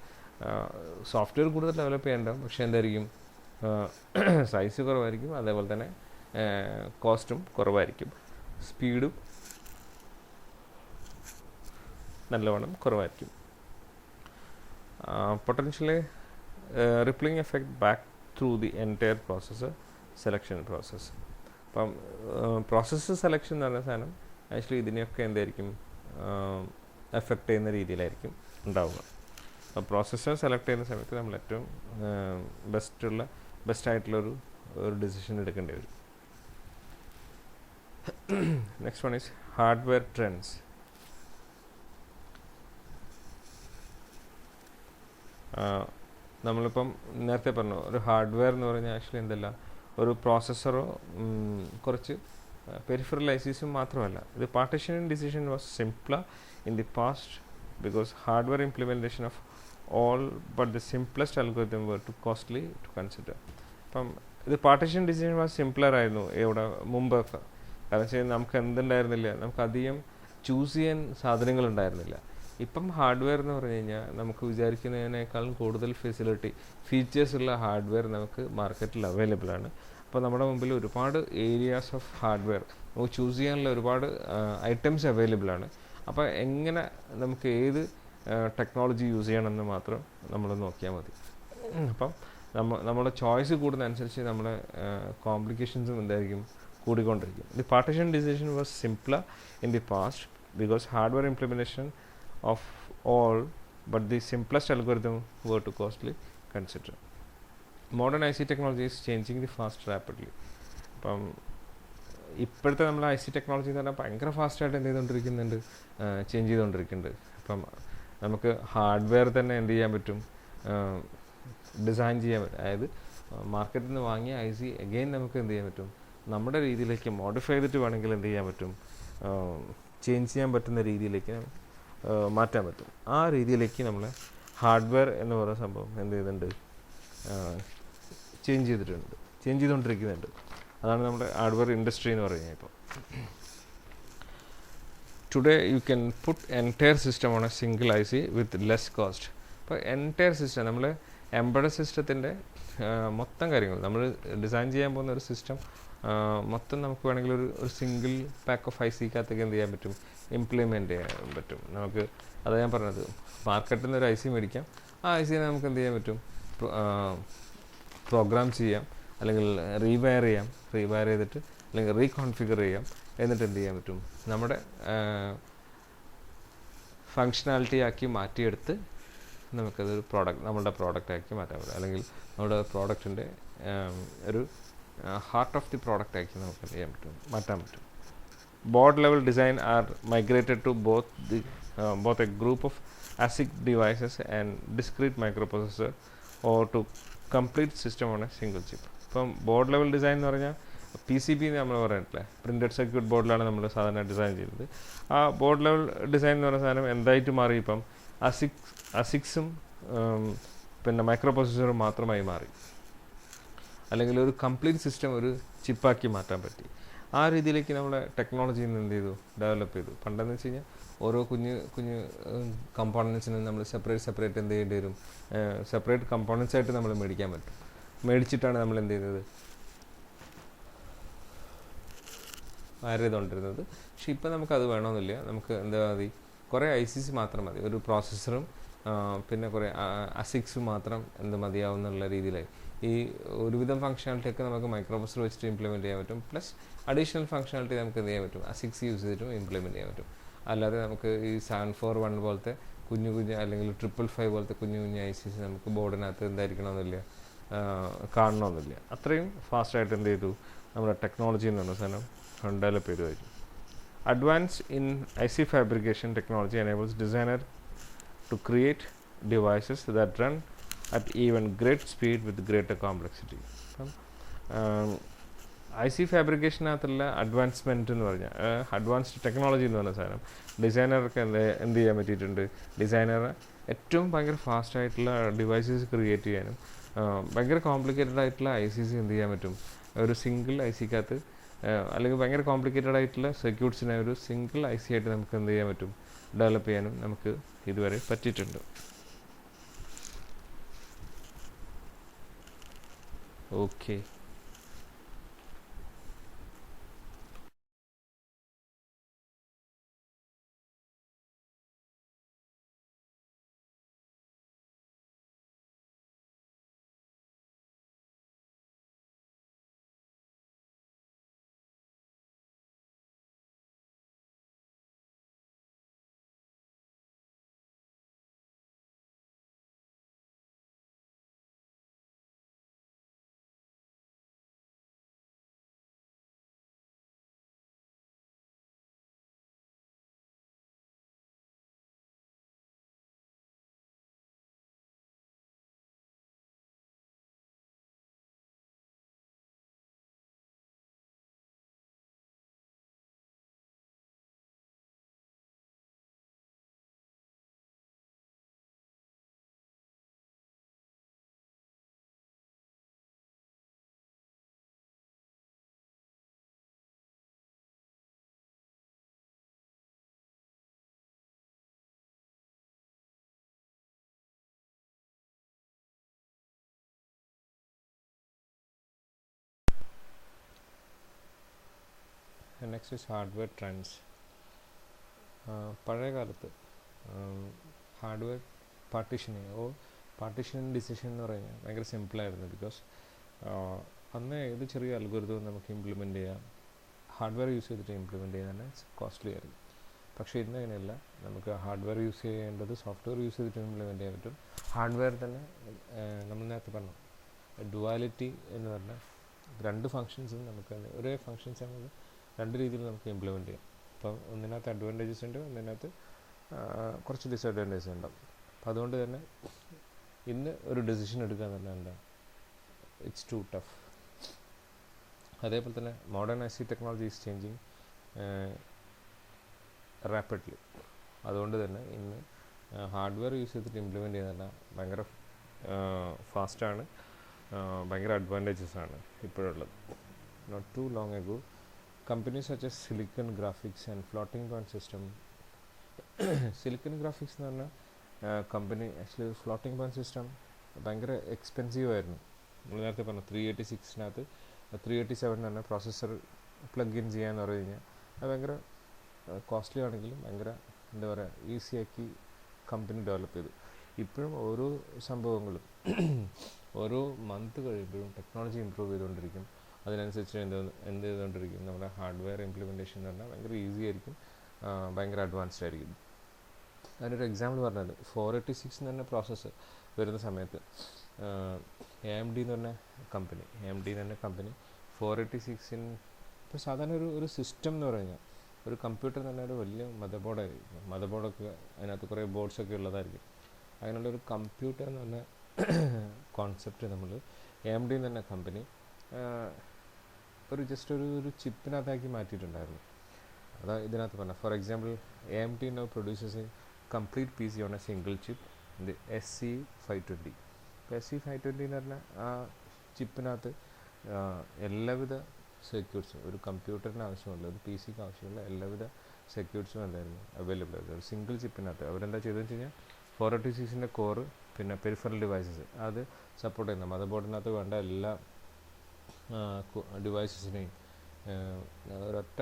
Software കൂടുതൽ ഡെവലപ്പ് ചെയ്യേണ്ടാവും, പക്ഷേ എന്തായിരിക്കും സൈസ് കുറവായിരിക്കും, അതേപോലെ തന്നെ കോസ്റ്റും കുറവായിരിക്കും, സ്പീഡും നല്ലവണ്ണം കുറവായിരിക്കും. Potentially rippling effect back through the entire processor selection process. അപ്പം പ്രോസസ്സർ സെലക്ഷൻ എന്ന് പറഞ്ഞ സാധനം ആക്ച്വലി ഇതിനെയൊക്കെ എന്തായിരിക്കും എഫക്റ്റ് ചെയ്യുന്ന രീതിയിലായിരിക്കും ഉണ്ടാവുക. അപ്പോൾ പ്രോസസ്സർ സെലക്ട് ചെയ്യുന്ന സമയത്ത് നമ്മൾ ഏറ്റവും ബെസ്റ്റായിട്ടുള്ളൊരു ഡിസിഷൻ എടുക്കേണ്ടി വരും. Next one is hardware trends. നമ്മളിപ്പം നേരത്തെ പറഞ്ഞു ഒരു ഹാർഡ്വെയർ എന്ന് പറഞ്ഞാൽ ആക്ച്വലി എന്തല്ല ഒരു പ്രോസസ്സറോ കുറച്ച് പെരിഫറൽ ഐസീസും മാത്രമല്ല. ഇത് partitioning decision was simpler in the past because hardware implementation of all but the simplest algorithm were too costly to consider. അപ്പം ഇത് പാർട്ടീഷൻ ഡിസിഷൻ വാസ് സിംപ്ലർ ആയിരുന്നു ഇവിടെ മുമ്പൊക്കെ. കാരണം വെച്ചാൽ നമുക്ക് എന്തുണ്ടായിരുന്നില്ല, നമുക്ക് അധികം ചൂസ് ചെയ്യാൻ സാധനങ്ങളുണ്ടായിരുന്നില്ല. ഇപ്പം ഹാർഡ്വെയർ എന്ന് പറഞ്ഞു കഴിഞ്ഞാൽ നമുക്ക് വിചാരിക്കുന്നതിനേക്കാളും കൂടുതൽ ഫീച്ചേഴ്സ് ഉള്ള ഹാർഡ്വെയർ നമുക്ക് മാർക്കറ്റിൽ അവൈലബിൾ ആണ്. അപ്പോൾ നമ്മുടെ മുമ്പിൽ ഒരുപാട് ഏരിയാസ് ഓഫ് ഹാർഡ്വെയർ നമുക്ക് ചൂസ് ചെയ്യാനുള്ള ഒരുപാട് ഐറ്റംസ് അവൈലബിൾ ആണ്. അപ്പോൾ എങ്ങനെ നമുക്ക് ഏത് ടെക്നോളജി യൂസ് ചെയ്യണമെന്ന് മാത്രം നമ്മൾ നോക്കിയാൽ മതി. അപ്പം നമ്മുടെ ചോയ്സ് കൂടുന്നതനുസരിച്ച് നമ്മുടെ കോംപ്ലിക്കേഷൻസും എന്തായിരിക്കും, കൂടിക്കൊണ്ടിരിക്കും. The partition decision was simpler in the past because hardware implementation of all but the simplest algorithm were too costly consider. Modern IC technology is changing the fast rapidly. അപ്പം ഇപ്പോഴത്തെ നമ്മൾ IC ടെക്നോളജി എന്ന് പറഞ്ഞാൽ ഭയങ്കര ഫാസ്റ്റായിട്ട് എന്ത് ചെയ്തുകൊണ്ടിരിക്കുന്നുണ്ട്, change ചെയ്തുകൊണ്ടിരിക്കുന്നുണ്ട്. അപ്പം നമുക്ക് ഹാർഡ്വെയർ തന്നെ എന്ത് ചെയ്യാൻ പറ്റും, ഡിസൈൻ ചെയ്യാൻ പറ്റും. അതായത് മാർക്കറ്റിൽ നിന്ന് വാങ്ങിയ IC അഗെയിൻ നമുക്ക് എന്ത് ചെയ്യാൻ പറ്റും, നമ്മുടെ രീതിയിലേക്ക് മോഡിഫൈ ചെയ്തിട്ട് വേണമെങ്കിൽ എന്ത് ചെയ്യാൻ പറ്റും, ചേഞ്ച് ചെയ്യാൻ പറ്റുന്ന രീതിയിലേക്ക് മാറ്റാൻ പറ്റും. ആ രീതിയിലേക്ക് നമ്മൾ ഹാർഡ്വെയർ എന്ന് പറയുന്ന സംഭവം എന്ത് ചെയ്തിട്ടുണ്ട്, ചേഞ്ച് ചെയ്തുകൊണ്ടിരിക്കുന്നുണ്ട്. അതാണ് നമ്മുടെ ഹാർഡ്വെയർ ഇൻഡസ്ട്രി എന്ന് പറയുന്നത്. ഇപ്പോൾ today you can put entire system on a single IC with less cost. അപ്പോൾ എൻറ്റയർ സിസ്റ്റം നമ്മൾ എംബഡഡ് സിസ്റ്റത്തിൻ്റെ മൊത്തം കാര്യങ്ങൾ നമ്മൾ ഡിസൈൻ ചെയ്യാൻ പോകുന്ന ഒരു സിസ്റ്റം മൊത്തം നമുക്ക് വേണമെങ്കിൽ ഒരു സിംഗിൾ പാക്ക് ഓഫ് ICക്കകത്തേക്ക് എന്ത് ചെയ്യാൻ പറ്റും, ഇംപ്ലിമെൻറ്റ് ചെയ്യാൻ പറ്റും. നമുക്ക് അതാ ഞാൻ പറഞ്ഞത്, മാർക്കറ്റിൽ നിന്ന് ഒരു IC മേടിക്കാം, ആ IC നമുക്ക് എന്ത് ചെയ്യാൻ പറ്റും, പ്രോഗ്രാം ചെയ്യാം, അല്ലെങ്കിൽ റീവയർ ചെയ്തിട്ട് അല്ലെങ്കിൽ റീകോൺഫിഗർ ചെയ്യാം. എന്നിട്ട് എന്ത് ചെയ്യാൻ പറ്റും, നമ്മുടെ ഫങ്ഷനാലിറ്റി ആക്കി മാറ്റിയെടുത്ത് നമുക്കതൊരു നമ്മളുടെ പ്രോഡക്റ്റാക്കി മാറ്റാൻ പറ്റും. അല്ലെങ്കിൽ നമ്മുടെ പ്രോഡക്റ്റിൻ്റെ ഒരു ഹാർട്ട് ഓഫ് ദി പ്രോഡക്റ്റാക്കി നമുക്ക് എന്ത് ചെയ്യാൻ പറ്റും, മാറ്റാൻ പറ്റും. Board level design are migrated to both a group of ASIC devices and discrete microprocessor or to complete system on a single chip. ഇപ്പം ബോർഡ് ലെവൽ ഡിസൈൻ എന്ന് പറഞ്ഞാൽ PCB എന്ന് നമ്മൾ പറഞ്ഞിട്ടില്ലേ, പ്രിൻറ്റഡ് സർക്യൂട്ട് ബോർഡിലാണ് നമ്മൾ സാധാരണ ഡിസൈൻ ചെയ്യുന്നത്. ആ ബോർഡ് ലെവൽ ഡിസൈൻ എന്ന് പറയുന്ന സാധനം എന്തായിട്ട് മാറി, ഇപ്പം ASICസും പിന്നെ മൈക്രോ പ്രോസസ്സറും മാത്രമായി മാറി. അല്ലെങ്കിൽ ഒരു കംപ്ലീറ്റ് സിസ്റ്റം ഒരു ചിപ്പാക്കി മാറ്റാൻ പറ്റി. ആ രീതിയിലേക്ക് നമ്മുടെ ടെക്നോളജിയിൽ നിന്ന് എന്ത് ചെയ്തു, ഡെവലപ്പ് ചെയ്തു. പണ്ടെന്ന് വെച്ച് കഴിഞ്ഞാൽ ഓരോ കുഞ്ഞ് കമ്പോണൻസിനും നമ്മൾ സെപ്പറേറ്റ് എന്ത് ചെയ്യേണ്ടി വരും, സെപ്പറേറ്റ് കമ്പോണൻസ് ആയിട്ട് നമ്മൾ മേടിച്ചിട്ടാണ് നമ്മൾ എന്ത് ചെയ്തത്, വയർ ചെയ്തുകൊണ്ടിരുന്നത്. പക്ഷെ ഇപ്പം നമുക്കത് വേണമെന്നില്ല. നമുക്ക് എന്താ മതി, കുറേ ICs മാത്രം മതി, ഒരു പ്രോസസ്സറും പിന്നെ കുറേ ASICസും മാത്രം മതിയാവുന്നുള്ള രീതിയിലായി. ഈ ഒരുവിധം ഫങ്ഷനാലിറ്റിയൊക്കെ നമുക്ക് മൈക്രോ പ്രോസസ്സർ വെച്ചിട്ട് ഇംപ്ലിമെൻറ്റ് ചെയ്യാൻ പറ്റും. പ്ലസ് അഡീഷണൽ ഫങ്ഷനാലിറ്റി നമുക്ക് എന്ത് ചെയ്യാൻ പറ്റും, ASICs യൂസ് ചെയ്തിട്ടും ഇംപ്ലിമെൻറ്റ് ചെയ്യാൻ പറ്റും. അല്ലാതെ നമുക്ക് ഈ 741 പോലത്തെ കുഞ്ഞു അല്ലെങ്കിൽ 555 പോലത്തെ കുഞ്ഞു ICs നമുക്ക് ബോർഡിനകത്ത് എന്തായിരിക്കണമെന്നില്ല, കാണണമെന്നില്ല. അത്രയും ഫാസ്റ്റായിട്ട് എന്ത് ചെയ്തു, നമ്മുടെ ടെക്നോളജി എന്ന് പറഞ്ഞ സാധനം ഡെവലപ്പ് ചെയ്തു കഴിഞ്ഞു. Advance in IC fabrication technology enables designer to create devices that run at even great speed with greater complexity. IC ഫാബ്രിക്കേഷനകത്തുള്ള അഡ്വാൻസ്മെൻറ്റ് എന്ന് പറഞ്ഞാൽ അഡ്വാൻസ്ഡ് ടെക്നോളജി എന്ന് പറഞ്ഞ സാധനം ഡിസൈനർക്ക് എന്ത് ചെയ്യാൻ പറ്റിയിട്ടുണ്ട്, ഡിസൈനറെ ഏറ്റവും ഭയങ്കര ഫാസ്റ്റായിട്ടുള്ള ഡിവൈസസ് ക്രിയേറ്റ് ചെയ്യാനും ഭയങ്കര കോംപ്ലിക്കേറ്റഡ് ആയിട്ടുള്ള ICs എന്ത് ചെയ്യാൻ പറ്റും, ഒരു സിംഗിൾ ICക്കകത്ത് അല്ലെങ്കിൽ ഭയങ്കര കോംപ്ലിക്കേറ്റഡ് ആയിട്ടുള്ള സർക്യൂട്ട്സിനെ ഒരു സിംഗിൾ IC ആയിട്ട് നമുക്ക് എന്ത് ചെയ്യാൻ പറ്റും, ഡെവലപ്പ് ചെയ്യാനും നമുക്ക് ഇതുവരെ പറ്റിയിട്ടുണ്ട്. Okay. Next is hardware trends. പഴയ കാലത്ത് ഹാർഡ്വെയർ പാർട്ടീഷൻ ഡിസിഷൻ എന്ന് പറഞ്ഞാൽ ഭയങ്കര സിമ്പിളായിരുന്നു. ബിക്കോസ് അന്ന് ഏത് ചെറിയ അൽഗോരിതവും നമുക്ക് ഇംപ്ലിമെൻറ്റ് ചെയ്യാം, ഹാർഡ്വെയർ യൂസ് ചെയ്തിട്ട് ഇംപ്ലിമെൻറ്റ് ചെയ്യാൻ തന്നെ കോസ്റ്റ്ലി ആയിരുന്നു. പക്ഷേ ഇന്ന് അങ്ങനെയല്ല, നമുക്ക് ഹാർഡ്വെയർ യൂസ് ചെയ്യേണ്ടത് സോഫ്റ്റ്വെയർ യൂസ് ചെയ്തിട്ട് ഇംപ്ലിമെൻറ്റ് ചെയ്യാൻ പറ്റും. ഹാർഡ്വെയർ തന്നെ നമ്മൾ നേരത്തെ പറഞ്ഞു ഡുവാലിറ്റി എന്ന് പറഞ്ഞാൽ രണ്ട് ഫങ്ഷൻസും നമുക്ക് ഒരേ ഫങ്ഷൻസ് നമുക്ക് രണ്ട് രീതിയിൽ നമുക്ക് ഇംപ്ലിമെൻറ്റ് ചെയ്യാം. അപ്പം ഒന്നിനകത്ത് അഡ്വാൻറ്റേജസ് ഉണ്ട്, ഒന്നിനകത്ത് കുറച്ച് ഡിസഡ്വാൻറ്റേജസ് ഉണ്ടാവും. അപ്പം അതുകൊണ്ട് തന്നെ ഇന്ന് ഒരു ഡെസിഷൻ എടുക്കുക എന്ന് പറഞ്ഞാൽ എന്താ, ഇറ്റ്സ് ടു ടഫ്. അതേപോലെ തന്നെ modern I C technology is changing rapidly. അതുകൊണ്ട് തന്നെ ഇന്ന് ഹാർഡ്വെയർ യൂസ് ചെയ്തിട്ട് ഇംപ്ലിമെൻറ്റ് ചെയ്യുന്ന ഭയങ്കര ഫാസ്റ്റാണ്, ഭയങ്കര അഡ്വാൻറ്റേജസ് ആണ് ഇപ്പോഴുള്ളത്. Not too long ago companies such as silicon graphics and floating point system. Silicon graphics എന്ന് പറഞ്ഞാൽ company actually floating point system ഭയങ്കര എക്സ്പെൻസീവ് ആയിരുന്നു. നമ്മൾ നേരത്തെ പറഞ്ഞു 386-നകത്ത് 387 തന്നെ പ്രോസസ്സർ പ്ലഗ് ഇൻ ചെയ്യാന്ന് പറഞ്ഞു കഴിഞ്ഞാൽ അത് ഭയങ്കര കോസ്റ്റ്ലി ആണെങ്കിലും ഭയങ്കര എന്താ പറയുക ഈസിയാക്കി കമ്പനി ഡെവലപ്പ് ചെയ്തു. ഇപ്പോഴും ഓരോ സംഭവങ്ങളും ഓരോ മന്ത് കഴിയുമ്പോഴും ടെക്നോളജി ഇമ്പ്രൂവ് ചെയ്തുകൊണ്ടിരിക്കും. അതിനനുസരിച്ച് എന്ത് ചെയ്തുകൊണ്ടിരിക്കും, നമ്മുടെ ഹാർഡ്വെയർ ഇംപ്ലിമെൻറ്റേഷൻ എന്ന് പറഞ്ഞാൽ ഭയങ്കര ഈസി ആയിരിക്കും, ഭയങ്കര അഡ്വാൻസ്ഡ് ആയിരിക്കും. അതിനൊരു എക്സാമ്പിൾ പറഞ്ഞത് 486 എന്ന് പറഞ്ഞ പ്രോസസ്സ് വരുന്ന സമയത്ത് AMD എന്ന് പറഞ്ഞ കമ്പനി 486 ഇപ്പോൾ സാധാരണ ഒരു സിസ്റ്റം എന്ന് പറഞ്ഞാൽ ഒരു കമ്പ്യൂട്ടർ തന്നെ ഒരു വലിയ മദർബോർഡായിരിക്കും. മദർബോർഡൊക്കെ അതിനകത്ത് കുറേ ബോർഡ്സൊക്കെ ഉള്ളതായിരിക്കും. അങ്ങനെയുള്ളൊരു കമ്പ്യൂട്ടർ എന്ന് പറഞ്ഞ കോൺസെപ്റ്റ് നമ്മൾ AMD എന്ന് പറഞ്ഞ കമ്പനി ഒരു ചിപ്പിനകത്താക്കി മാറ്റിയിട്ടുണ്ടായിരുന്നു. അതാ ഇതിനകത്ത് പറഞ്ഞ for example AMD now produces a complete PC on a single chip, the SC520. ഇപ്പോൾ SC520 എന്ന് പറഞ്ഞാൽ ആ ചിപ്പിനകത്ത് എല്ലാവിധ സെക്യൂരിറ്റ്സും ഒരു കമ്പ്യൂട്ടറിന് ആവശ്യമുള്ള ഒരു പി സിക്ക് ആവശ്യമുള്ള എല്ലാവിധ സെക്യൂരിറ്റ്സും എന്തായിരുന്നു അവൈലബിൾ ആയിരുന്നു ഒരു സിംഗിൾ ചിപ്പിനകത്ത്. അവരെന്താ ചെയ്തതെന്ന് വെച്ച് കഴിഞ്ഞാൽ 486-ൻ്റെ കോറ് പിന്നെ പെരിഫറൽ ഡിവൈസസ് അത് സപ്പോർട്ട് ചെയ്യുന്ന മദർ ബോർഡിനകത്ത് വേണ്ട എല്ലാ ഡിവൈസസിനെയും ഒരൊറ്റ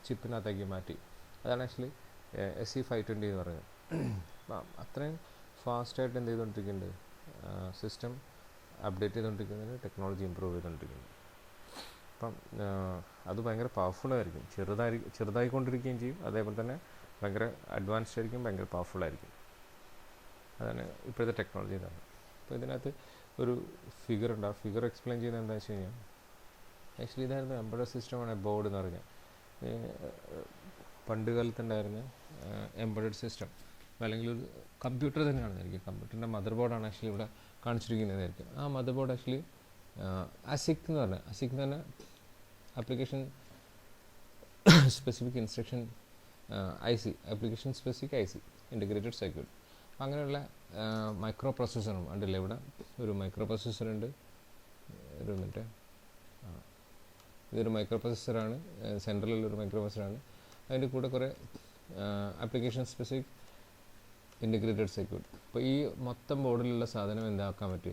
ചിപ്പിനകത്തേക്ക് മാറ്റി. അതാണ് ആക്ച്വലി SC520 എന്ന് പറയുന്നത്. അത്രയും ഫാസ്റ്റായിട്ട് എന്ത് ചെയ്തുകൊണ്ടിരിക്കുന്നുണ്ട്, സിസ്റ്റം അപ്ഡേറ്റ് ചെയ്തുകൊണ്ടിരിക്കുന്നതിന് ടെക്നോളജി ഇമ്പ്രൂവ് ചെയ്തുകൊണ്ടിരിക്കുന്നത്. അപ്പം അത് ഭയങ്കര പവർഫുള്ളായിരിക്കും, ചെറുതായിക്കൊണ്ടിരിക്കുകയും ചെയ്യും, അതേപോലെ തന്നെ ഭയങ്കര അഡ്വാൻസ്ഡ് ആയിരിക്കും, ഭയങ്കര പവർഫുള്ളായിരിക്കും. അതാണ് ഇപ്പോഴത്തെ ടെക്നോളജി. ഇതാണ്. അപ്പോൾ ഇതിനകത്ത് ഒരു ഫിഗർ ഉണ്ട്. ആ ഫിഗർ എക്സ്പ്ലെയിൻ ചെയ്യുന്നത് എന്താ വെച്ച് കഴിഞ്ഞാൽ ആക്ച്വലി ഇതായിരുന്നു എംബഡഡ് സിസ്റ്റമാണ് ബോർഡ് എന്ന് പറഞ്ഞാൽ. പണ്ട് കാലത്തുണ്ടായിരുന്ന എംബഡഡ് സിസ്റ്റം അല്ലെങ്കിൽ ഒരു കമ്പ്യൂട്ടർ തന്നെയാണെന്നായിരിക്കും. കമ്പ്യൂട്ടറിൻ്റെ മദർ ബോർഡാണ് ആക്ച്വലി ഇവിടെ കാണിച്ചിരിക്കുന്നതായിരിക്കും. ആ മദർ ബോർഡ് ആക്ച്വലി ASIC എന്ന് പറഞ്ഞാൽ application specific instruction IC, application specific IC, integrated circuit. അങ്ങനെയുള്ള മൈക്രോ പ്രോസസ്സറും ഉണ്ടല്ലോ. ഇവിടെ ഒരു മൈക്രോ പ്രോസസ്സറുണ്ട്. ഒരു മിനിറ്റ്, ഇതൊരു മൈക്രോ പ്രോസസ്സറാണ്, സെൻട്രലിലൊരു മൈക്രോ പ്രോസസ്സറാണ്. അതിൻ്റെ കൂടെ കുറേ ആപ്ലിക്കേഷൻ സ്പെസിഫിക് ഇൻറ്റഗ്രേറ്റഡ് സർക്യൂട്ട്. അപ്പോൾ ഈ മൊത്തം ബോർഡിലുള്ള സാധനം എന്താക്കാൻ പറ്റി,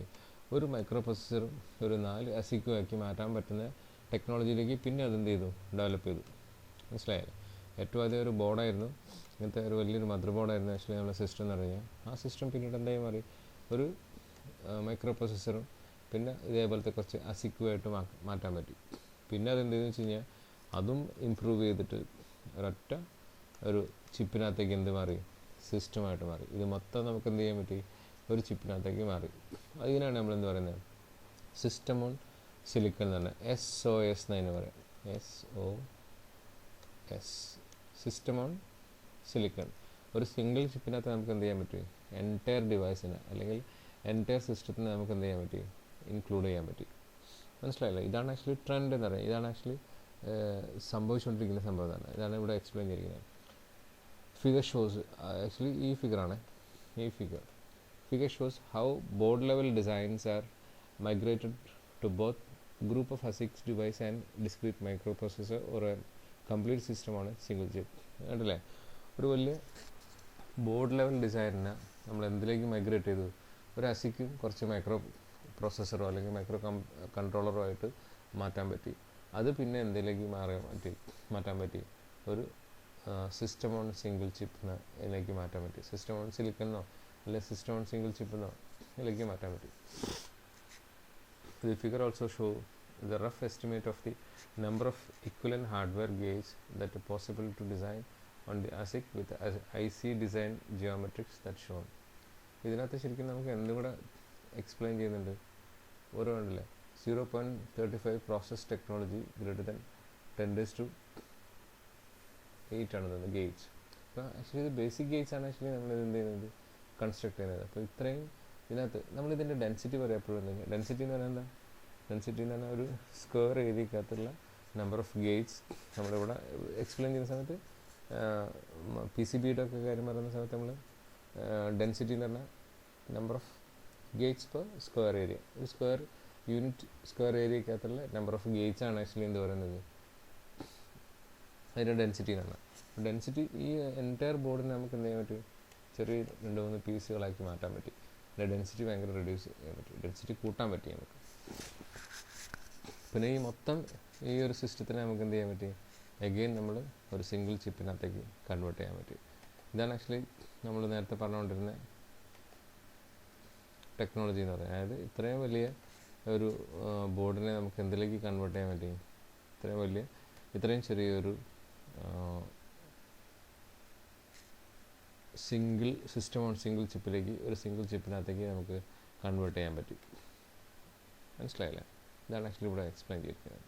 ഒരു മൈക്രോ പ്രോസസ്സറും ഒരു 4 ASIC ആക്കി മാറ്റാൻ പറ്റുന്ന ടെക്നോളജിയിലേക്ക് പിന്നെ അതെന്ത് ചെയ്തു, ഡെവലപ്പ് ചെയ്തു. മനസ്സിലായല്ലോ. ഏറ്റവും ആദ്യം ഒരു ബോർഡായിരുന്നു, ഇങ്ങനത്തെ ഒരു വലിയൊരു മദർ ബോർഡായിരുന്നു ആക്ച്വലി നമ്മുടെ സിസ്റ്റം എന്ന് പറഞ്ഞാൽ. ആ സിസ്റ്റം പിന്നീട് എന്തായി മാറി, ഒരു മൈക്രോ പ്രോസസ്സറും പിന്നെ ഇതേപോലത്തെ കുറച്ച് ASIC-ആയിട്ട് മാറ്റാൻ പറ്റി. പിന്നെ അതെന്തെന്ന് വെച്ച് കഴിഞ്ഞാൽ അതും ഇമ്പ്രൂവ് ചെയ്തിട്ട് ഒരൊറ്റ ഒരു ചിപ്പിനകത്തേക്ക് എന്ത് മാറി, സിസ്റ്റമായിട്ട് മാറി. ഇത് മൊത്തം നമുക്ക് എന്ത് ചെയ്യാൻ പറ്റി, ഒരു ചിപ്പിനകത്തേക്ക് മാറി. അതിനാണ് നമ്മളെന്ത് പറയുന്നത്, സിസ്റ്റം ഓൺ സിലിക്കൺ എന്ന് പറഞ്ഞാൽ SOS എന്നതിന് പറയാം. SOS, system on silicon. ഒരു സിംഗിൾ ചിപ്പിനകത്ത് നമുക്ക് എന്ത് ചെയ്യാൻ പറ്റി, എൻറ്റയർ ഡിവൈസിന് അല്ലെങ്കിൽ എൻറ്റയർ സിസ്റ്റത്തിന് നമുക്ക് എന്ത് ചെയ്യാൻ പറ്റി, ഇൻക്ലൂഡ് ചെയ്യാൻ പറ്റി. മനസ്സിലായില്ല. ഇതാണ് ആക്ച്വലി ട്രെൻഡ് എന്ന് പറയുന്നത്. ഇതാണ് ആക്ച്വലി സംഭവിച്ചുകൊണ്ടിരിക്കുന്ന സംഭവം തന്നെ. ഇതാണ് ഇവിടെ എക്സ്പ്ലെയിൻ ചെയ്തിരിക്കുന്നത്. ഫിഗർ ഷോസ് ആക്ച്വലി ഈ ഫിഗറാണ്. ഈ figure shows how board level designs are migrated to both group of ASIC device and discrete microprocessor or a complete സിസ്റ്റമാണ് സിംഗിൾ ചിപ്പ്. കണ്ടില്ലേ, ഒരു വലിയ ബോർഡ് ലെവൽ ഡിസൈനിനെ നമ്മൾ എന്തിലേക്ക് മൈഗ്രേറ്റ് ചെയ്തു, ഒരു ASIC കുറച്ച് മൈക്രോ പ്രോസസ്സറോ അല്ലെങ്കിൽ മൈക്രോ കൺട്രോളറോ ആയിട്ട് മാറ്റാൻ പറ്റി. അത് പിന്നെ എന്തിലേക്ക് മാറ്റാൻ പറ്റി, ഒരു സിസ്റ്റം ഓൺ സിംഗിൾ ചിപ്പിലേക്ക് മാറ്റാൻ പറ്റി. സിസ്റ്റം ഓൺ സിലിക്കനോ അല്ലെങ്കിൽ സിസ്റ്റം ഓൺ സിംഗിൾ ചിപ്പെന്നോ ഇതിലേക്ക് മാറ്റാൻ പറ്റി. The figure also show the rough estimate of the number of equivalent hardware gates that are possible to design on the ASIC with IC design geometrics that shown. ഇതിനകത്ത് ശരിക്കും നമുക്ക് എന്തും കൂടെ explain ചെയ്യുന്നുണ്ട്. ഓരോ ഉണ്ടല്ലേ 0.35 പ്രോസസ് ടെക്നോളജി ഗ്രേറ്റർ ദാൻ 10⁸ ആണ് Gates. അപ്പോൾ ആക്ച്വലി ഇത് ബേസിക് ഗേറ്റ്സ് ആണ് ആക്ച്വലി നമ്മൾ എന്ത് ചെയ്യുന്നത്, കൺസ്ട്രക്ട് ചെയ്യുന്നത്. അപ്പോൾ ഇത്രയും ഇതിനകത്ത് നമ്മളിതിൻ്റെ ഡെൻസിറ്റി പറയുമ്പോഴും ഡെൻസിറ്റി എന്ന് പറഞ്ഞാൽ എന്താ, ഡെൻസിറ്റി എന്ന് പറഞ്ഞാൽ ഒരു സ്ക്വയർ ഏരിയക്കകത്തുള്ള നമ്പർ ഓഫ് ഗേറ്റ്സ്. നമ്മളിവിടെ എക്സ്പ്ലെയിൻ ചെയ്യുന്ന സമയത്ത് PCBയുടെ ഒക്കെ കാര്യം പറയുന്ന സമയത്ത് നമ്മൾ ഡെൻസിറ്റി എന്ന് പറഞ്ഞാൽ number of Gates per square area. ഒരു സ്ക്വയർ ഏരിയക്കകത്തുള്ള നമ്പർ ഓഫ് ഗേറ്റ്സ് ആണ് ആക്ച്വലി എന്ത് പറയുന്നത്, അതിൻ്റെ ഡെൻസിറ്റി എന്ന് പറഞ്ഞാൽ. ഡെൻസിറ്റി ഈ എൻറ്റയർ ബോർഡിന് നമുക്ക് എന്ത് ചെയ്യാൻ പറ്റും, ചെറിയ 2-3 പീസുകളാക്കി മാറ്റാൻ പറ്റി. ഡെൻസിറ്റി ഭയങ്കര റെഡ്യൂസ് ചെയ്യാൻ പറ്റും, ഡെൻസിറ്റി കൂട്ടാൻ പറ്റി നമുക്ക്. പിന്നെ ഈ മൊത്തം ഈ ഒരു സിസ്റ്റത്തിനെ നമുക്ക് എന്ത് ചെയ്യാൻ പറ്റി, എഗെയിൻ നമ്മൾ ഒരു സിംഗിൾ ചിപ്പിനകത്തേക്ക് കൺവേർട്ട് ചെയ്യാൻ പറ്റി. ഇതാണ് ആക്ച്വലി നമ്മൾ നേരത്തെ പറഞ്ഞുകൊണ്ടിരുന്ന ടെക്നോളജി എന്ന് പറയുന്നത്. അതായത് ഇത്രയും വലിയ ഒരു ബോർഡിനെ നമുക്ക് എന്തിലേക്ക് കൺവേർട്ട് ചെയ്യാൻ പറ്റി, ഇത്രയും ചെറിയൊരു സിംഗിൾ സിസ്റ്റം ഓൺ സിംഗിൾ ചിപ്പിലേക്ക്, ഒരു സിംഗിൾ ചിപ്പിനകത്തേക്ക് നമുക്ക് കൺവേർട്ട് ചെയ്യാൻ പറ്റി. മനസ്സിലായില്ലേ? ഇതാണ് ആക്ച്വലി ഇവിടെ എക്സ്പ്ലെയിൻ ചെയ്തിരിക്കുന്നത്.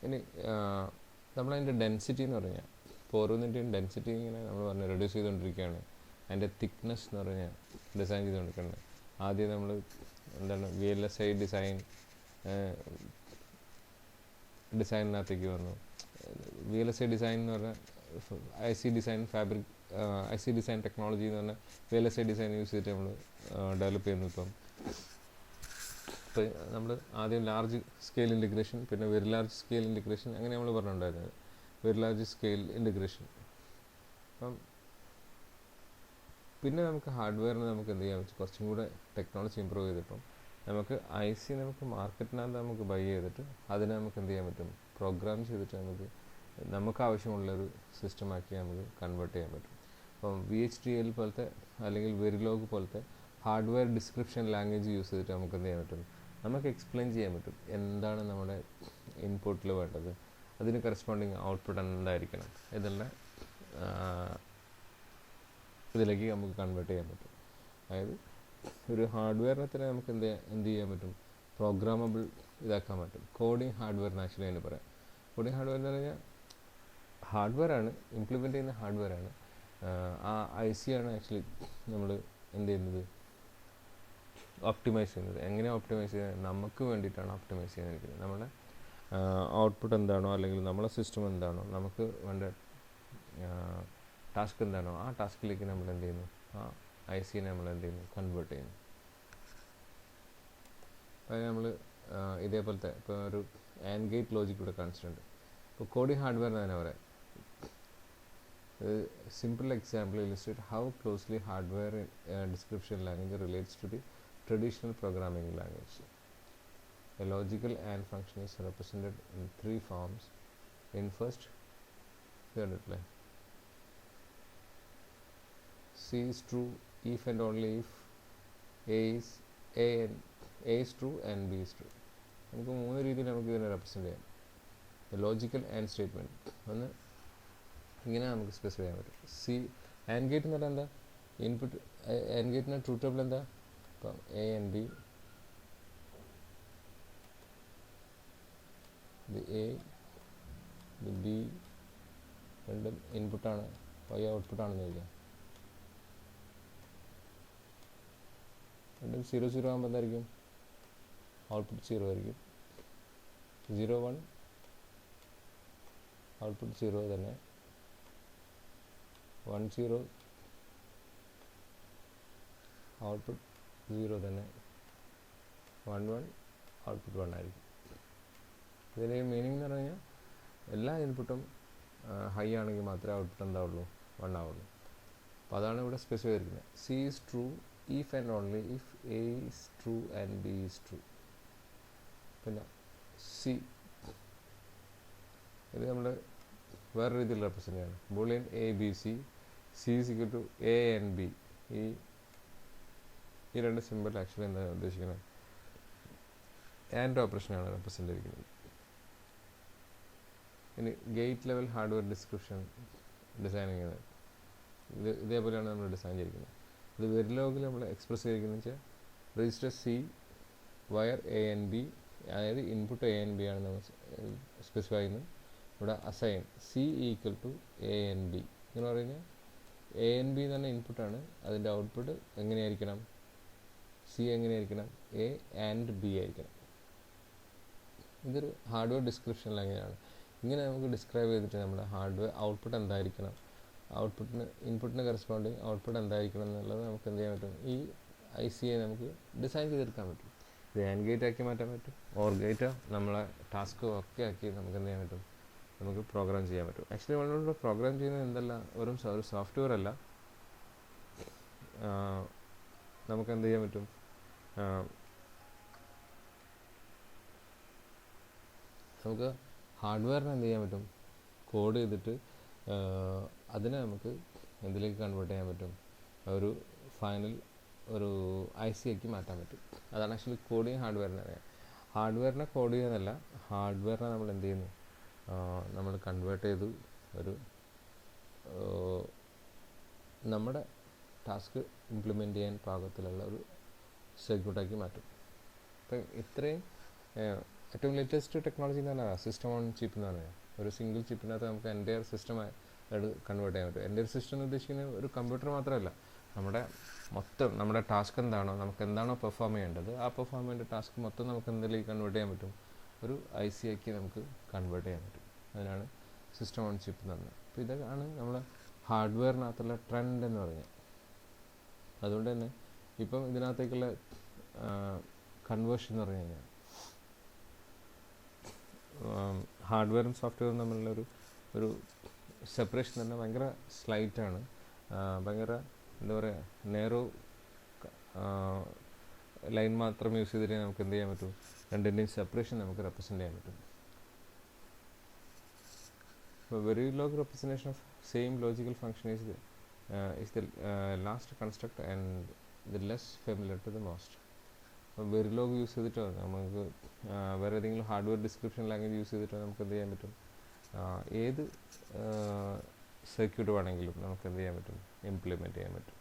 ഇനി നമ്മളതിൻ്റെ ഡെൻസിറ്റി എന്ന് പറഞ്ഞാൽ, ഇപ്പോൾ ഓരോന്നിൻ്റെയും ഡെൻസിറ്റി ഇങ്ങനെ നമ്മൾ റെഡ്യൂസ് ചെയ്തുകൊണ്ടിരിക്കുകയാണ്. അതിൻ്റെ തിക്നെസ് എന്ന് പറഞ്ഞാൽ ഡിസൈൻ ചെയ്തുകൊണ്ടിരിക്കുന്നത്. ആദ്യം നമ്മൾ എന്താണ് VLSI ഡിസൈനിനകത്തേക്ക് വന്നു. VLSI ഡിസൈൻ എന്ന് പറഞ്ഞാൽ IC ഡിസൈൻ ടെക്നോളജി എന്ന് പറഞ്ഞാൽ VLSI ഡിസൈൻ യൂസ് ചെയ്തിട്ട് നമ്മൾ ഡെവലപ്പ് ചെയ്യുന്നു. ഇപ്പോൾ നമ്മൾ ആദ്യം ലാർജ് സ്കെയിൽ ഇൻറ്റഗ്രേഷൻ, പിന്നെ വെരി ലാർജ് സ്കെയിൽ ഇൻറ്റഗ്രേഷൻ, അങ്ങനെ നമ്മൾ പറഞ്ഞിട്ടുണ്ടായിരുന്നത്. Very large scale integration. അപ്പം പിന്നെ നമുക്ക് ഹാർഡ്വെയറിന് നമുക്ക് എന്ത് ചെയ്യാൻ പറ്റും, കുറച്ചും കൂടെ ടെക്നോളജി ഇമ്പ്രൂവ് ചെയ്തിട്ടും നമുക്ക് IC നമുക്ക് മാർക്കറ്റിനകത്ത് നമുക്ക് ബൈ ചെയ്തിട്ട് അതിനെ നമുക്ക് എന്ത് ചെയ്യാൻ പറ്റും, പ്രോഗ്രാം ചെയ്തിട്ട് നമുക്ക് ആവശ്യമുള്ളൊരു സിസ്റ്റമാക്കി നമുക്ക് കൺവേർട്ട് ചെയ്യാൻ പറ്റും. അപ്പം VHDL പോലത്തെ അല്ലെങ്കിൽ വെരിലോഗ് പോലത്തെ ഹാർഡ്വെയർ ഡിസ്ക്രിപ്ഷൻ ലാംഗ്വേജ് യൂസ് ചെയ്തിട്ട് നമുക്ക് എന്ത് ചെയ്യാൻ പറ്റും, നമുക്ക് എക്സ്പ്ലെയിൻ ചെയ്യാൻ പറ്റും എന്താണ് നമ്മുടെ ഇൻപുട്ടിൽ വേണ്ടത്, അതിന് കറസ്പോണ്ടിങ് ഔട്ട്പുട്ട് എന്തായിരിക്കണം, ഇതെല്ലാം ഇതിലേക്ക് നമുക്ക് കൺവേർട്ട് ചെയ്യാൻ പറ്റും. അതായത് ഒരു ഹാർഡ്വെയറിനെ തന്നെ നമുക്ക് എന്ത് ചെയ്യാൻ പറ്റും, പ്രോഗ്രാമബിൾ ഇതാക്കാൻ പറ്റും. കോഡിങ് ഹാർഡ്വെയർ ആക്ച്വലി അതിന് പറയാം. കോഡിങ് ഹാർഡ്വെയർ എന്ന് പറഞ്ഞാൽ ഹാർഡ്വെയറാണ്, ഇംപ്ലിമെൻ്റ് ചെയ്യുന്ന ഹാർഡ്വെയറാണ്. ആ IC ആണ് ആക്ച്വലി നമ്മൾ എന്ത് ചെയ്യുന്നത്, ഓപ്റ്റിമൈസ് ചെയ്യുന്നത്. എങ്ങനെ ഓപ്റ്റിമൈസ് ചെയ്യുന്നത്, നമുക്ക് വേണ്ടിയിട്ടാണ് ഓപ്റ്റിമൈസ് ചെയ്യാനിരിക്കുന്നത്. നമ്മുടെ ഔട്ട്പുട്ട് എന്താണോ അല്ലെങ്കിൽ നമ്മളെ സിസ്റ്റം എന്താണോ, നമുക്ക് വേണ്ട ടാസ്ക് എന്താണോ, ആ ടാസ്കിലേക്ക് നമ്മൾ എന്ത് ചെയ്യുന്നു, ആ ICനെ നമ്മൾ എന്ത് ചെയ്യുന്നു, കൺവേർട്ട് ചെയ്യുന്നു. അപ്പോൾ നമ്മൾ ഇതേപോലത്തെ ഇപ്പോൾ ഒരു AND ഗേറ്റ് ലോജിക് ഇവിടെ കാണിച്ചിട്ടുണ്ട്. ഇപ്പോൾ കോഡിംഗ് ഹാർഡ്വെയർ എന്ന് തന്നെ പറയാം. Simple example illustrate how closely hardware description language relates to the traditional programming language. A logical AND function is represented in 3 forms. In first, C is true if and only if A is true and B is true. നമുക്ക് 3 രീതിയിൽ നമുക്ക് ഇതിനെ represent ചെയ്യാം. Logical and statement ഒന്ന് ഇങ്ങനെ നമുക്ക് specify ചെയ്യാൻ പറ്റും. ആൻഡ് ഗേറ്റ് എന്ന് പറഞ്ഞാൽ എന്താ, ഇൻപുട്ട് ആൻഡ് ഗേറ്റിൻ്റെ ട്രൂ ടേബിൾ എന്താ, ഇപ്പം A and B, ഇത് A ഇത് B രണ്ടും ഇൻപുട്ടാണ്, Y ഔട്ട്പുട്ടാണെന്ന് ചോദിക്കാം. രണ്ടും 0 ആകുമ്പോൾ എന്തായിരിക്കും, ഔട്ട്പുട്ട് 0 ആയിരിക്കും. 0 1 ഔട്ട്പുട്ട് 0 തന്നെ, 1 0 ഔട്ട്പുട്ട് 0 തന്നെ, 1 1 ഔട്ട്പുട്ട് 1 ആയിരിക്കും. ഇതിൻ്റെ മീനിങ് എന്ന് പറഞ്ഞു കഴിഞ്ഞാൽ എല്ലാ ഇൻപുട്ടും ഹൈ ആണെങ്കിൽ മാത്രമേ ഔട്ട്പുട്ട് എന്താവുള്ളൂ, 1 ആവുള്ളൂ. അപ്പോൾ അതാണ് ഇവിടെ സ്പെസിഫൈ ചെയ്തിരിക്കുന്നത്. C is true if and only if A is true and B is true. പിന്നെ സി ഇത് നമ്മൾ വേറെ രീതിയിൽ റെപ്രസെൻ്റ് ചെയ്യണം. Boolean A B C, C is equal to A and B. ഈ രണ്ട് സിമ്പിൾ ആക്ച്വലി എന്താണ് ഉദ്ദേശിക്കുന്നത്? ആൻഡ് ഓപ്പറേഷനാണ് റെപ്രസെൻ്റ് ചെയ്തിരിക്കുന്നത്. ഇനി gate level hardware description design ചെയ്യുന്നത് ഇതേപോലെയാണ് നമ്മൾ ഡിസൈൻ ചെയ്തിരിക്കുന്നത്. ഇത് വെരിലോഗിൽ നമ്മൾ എക്സ്പ്രസ് ചെയ്തിരിക്കുന്നത് വെച്ചാൽ register C wire A and B, അതായത് ഇൻപുട്ട് എ എൻ ബി ആണ് നമ്മൾ സ്പെസിഫൈ ചെയ്യുന്നത്. ഇവിടെ assign C equal to A and B എന്ന് പറഞ്ഞാൽ എ എൻ ബി എന്ന് പറഞ്ഞ ഇൻപുട്ടാണ്, അതിൻ്റെ ഔട്ട്പുട്ട് എങ്ങനെയായിരിക്കണം? സി എങ്ങനെയായിരിക്കണം? എ ആൻഡ് ബി ആയിരിക്കണം. ഇതൊരു ഹാർഡ്വെയർ ഡിസ്ക്രിപ്ഷനിൽ അങ്ങനെയാണ്. ഇങ്ങനെ നമുക്ക് ഡിസ്ക്രൈബ് ചെയ്തിട്ട് നമ്മുടെ ഹാർഡ്വെയർ ഔട്ട്പുട്ട് എന്തായിരിക്കണം, ഇൻപുട്ടിന് കറസ്പോണ്ടിങ് ഔട്ട്പുട്ട് എന്തായിരിക്കണം എന്നുള്ളത് നമുക്ക് എന്ത് ചെയ്യാൻ പറ്റും? ഈ ഐ സിയെ നമുക്ക് ഡിസൈൻ ചെയ്തെടുക്കാൻ പറ്റും. ഇത് ആൻഡ് ഗേറ്റ് ആക്കി മാറ്റാൻ പറ്റും, ഓർ ഗേറ്റോ നമ്മളെ ടാസ്കോ ഒക്കെ ആക്കി നമുക്ക് എന്ത് ചെയ്യാൻ പറ്റും? നമുക്ക് പ്രോഗ്രാം ചെയ്യാൻ പറ്റും. ആക്ച്വലി നമ്മളിവിടെ പ്രോഗ്രാം ചെയ്യുന്നത് എന്തല്ല, ഒരു സോഫ്റ്റ്വെയർ അല്ല. നമുക്ക് എന്ത് ചെയ്യാൻ പറ്റും? നമുക്ക് ഹാർഡ്വെയറിനെ എന്ത് ചെയ്യാൻ പറ്റും? കോഡ് ചെയ്തിട്ട് അതിനെ നമുക്ക് എന്തിലേക്ക് കൺവേർട്ട് ചെയ്യാൻ പറ്റും? ഒരു ഫൈനൽ ഒരു ഐ സി ആക്കി മാറ്റാൻ പറ്റും. അതാണ് ആക്ച്വലി കോഡിങ് ഹാർഡ്വെയറിനെ അറിയാം. ഹാർഡ്വെയറിനെ കോഡ് ചെയ്യുന്നതല്ല, ഹാർഡ്വെയറിനെ നമ്മൾ എന്ത് ചെയ്യുന്നു? നമ്മൾ കൺവേർട്ട് ചെയ്ത് ഒരു നമ്മുടെ ടാസ്ക് ഇംപ്ലിമെൻ്റ് ചെയ്യാൻ പാകത്തിലുള്ള ഒരു സർക്യൂട്ടാക്കി മാറ്റും. അപ്പം ഇത്രയും ഏറ്റവും ലേറ്റസ്റ്റ് ടെക്നോളജി എന്ന് പറഞ്ഞാൽ സിസ്റ്റം ഓൺ ചിപ്പ് എന്ന് പറഞ്ഞാൽ ഒരു സിംഗിൾ ചിപ്പിനകത്ത് നമുക്ക് എൻ്റയർ സിസ്റ്റമായി കൺവേർട്ട് ചെയ്യാൻ പറ്റും. എൻ്റയർ സിസ്റ്റം എന്ന് ഉദ്ദേശിക്കുന്നത് ഒരു കമ്പ്യൂട്ടർ മാത്രമല്ല, നമ്മുടെ ടാസ്ക് എന്താണോ, നമുക്ക് എന്താണോ പെർഫോം ചെയ്യേണ്ടത്, ആ പെർഫോം ചെയ്യേണ്ട ടാസ്ക് മൊത്തം നമുക്ക് എന്തിലേക്ക് കൺവേർട്ട് ചെയ്യാൻ പറ്റും? ഒരു ഐ സി ആക്കി നമുക്ക് കൺവേർട്ട് ചെയ്യാൻ പറ്റും. അതിനാണ് സിസ്റ്റം ഓൺ ചിപ്പ് എന്ന് പറഞ്ഞത്. അപ്പോൾ ഇതൊക്കെയാണ് നമ്മൾ ഹാർഡ്വെയറിനകത്തുള്ള ട്രെൻഡ് എന്ന് പറഞ്ഞാൽ. അതുകൊണ്ട് തന്നെ ഇപ്പം ഇതിനകത്തേക്കുള്ള കൺവേർഷൻ എന്ന് പറഞ്ഞു കഴിഞ്ഞാൽ ഹാർഡ്വെയറും സോഫ്റ്റ്വെയറും തമ്മിലുള്ള ഒരു സെപ്പറേഷൻ തന്നെ ഭയങ്കര സ്ലൈറ്റാണ്. ഭയങ്കര എന്താ പറയുക, നേരോ ലൈൻ മാത്രം യൂസ് ചെയ്തിട്ട് നമുക്ക് എന്ത് ചെയ്യാൻ പറ്റും? രണ്ടിൻ്റെയും സെപ്പറേഷൻ നമുക്ക് റെപ്രസെൻ്റ് ചെയ്യാൻ പറ്റും. അപ്പോൾ Verilog representation of same logical function is the last construct and the less familiar to the most. അപ്പോൾ വെരിലോഗ് യൂസ് ചെയ്തിട്ടോ നമുക്ക് വേറെ ഏതെങ്കിലും ഹാർഡ്വെയർ ഡിസ്ക്രിപ്ഷൻ ലാംഗ്വേജ് യൂസ് ചെയ്തിട്ടോ നമുക്ക് എന്ത് ചെയ്യാൻ പറ്റും? ഏത് സർക്യൂട്ട് വേണമെങ്കിലും നമുക്ക് എന്ത് ചെയ്യാൻ പറ്റും? ഇംപ്ലിമെൻറ്റ് ചെയ്യാൻ പറ്റും.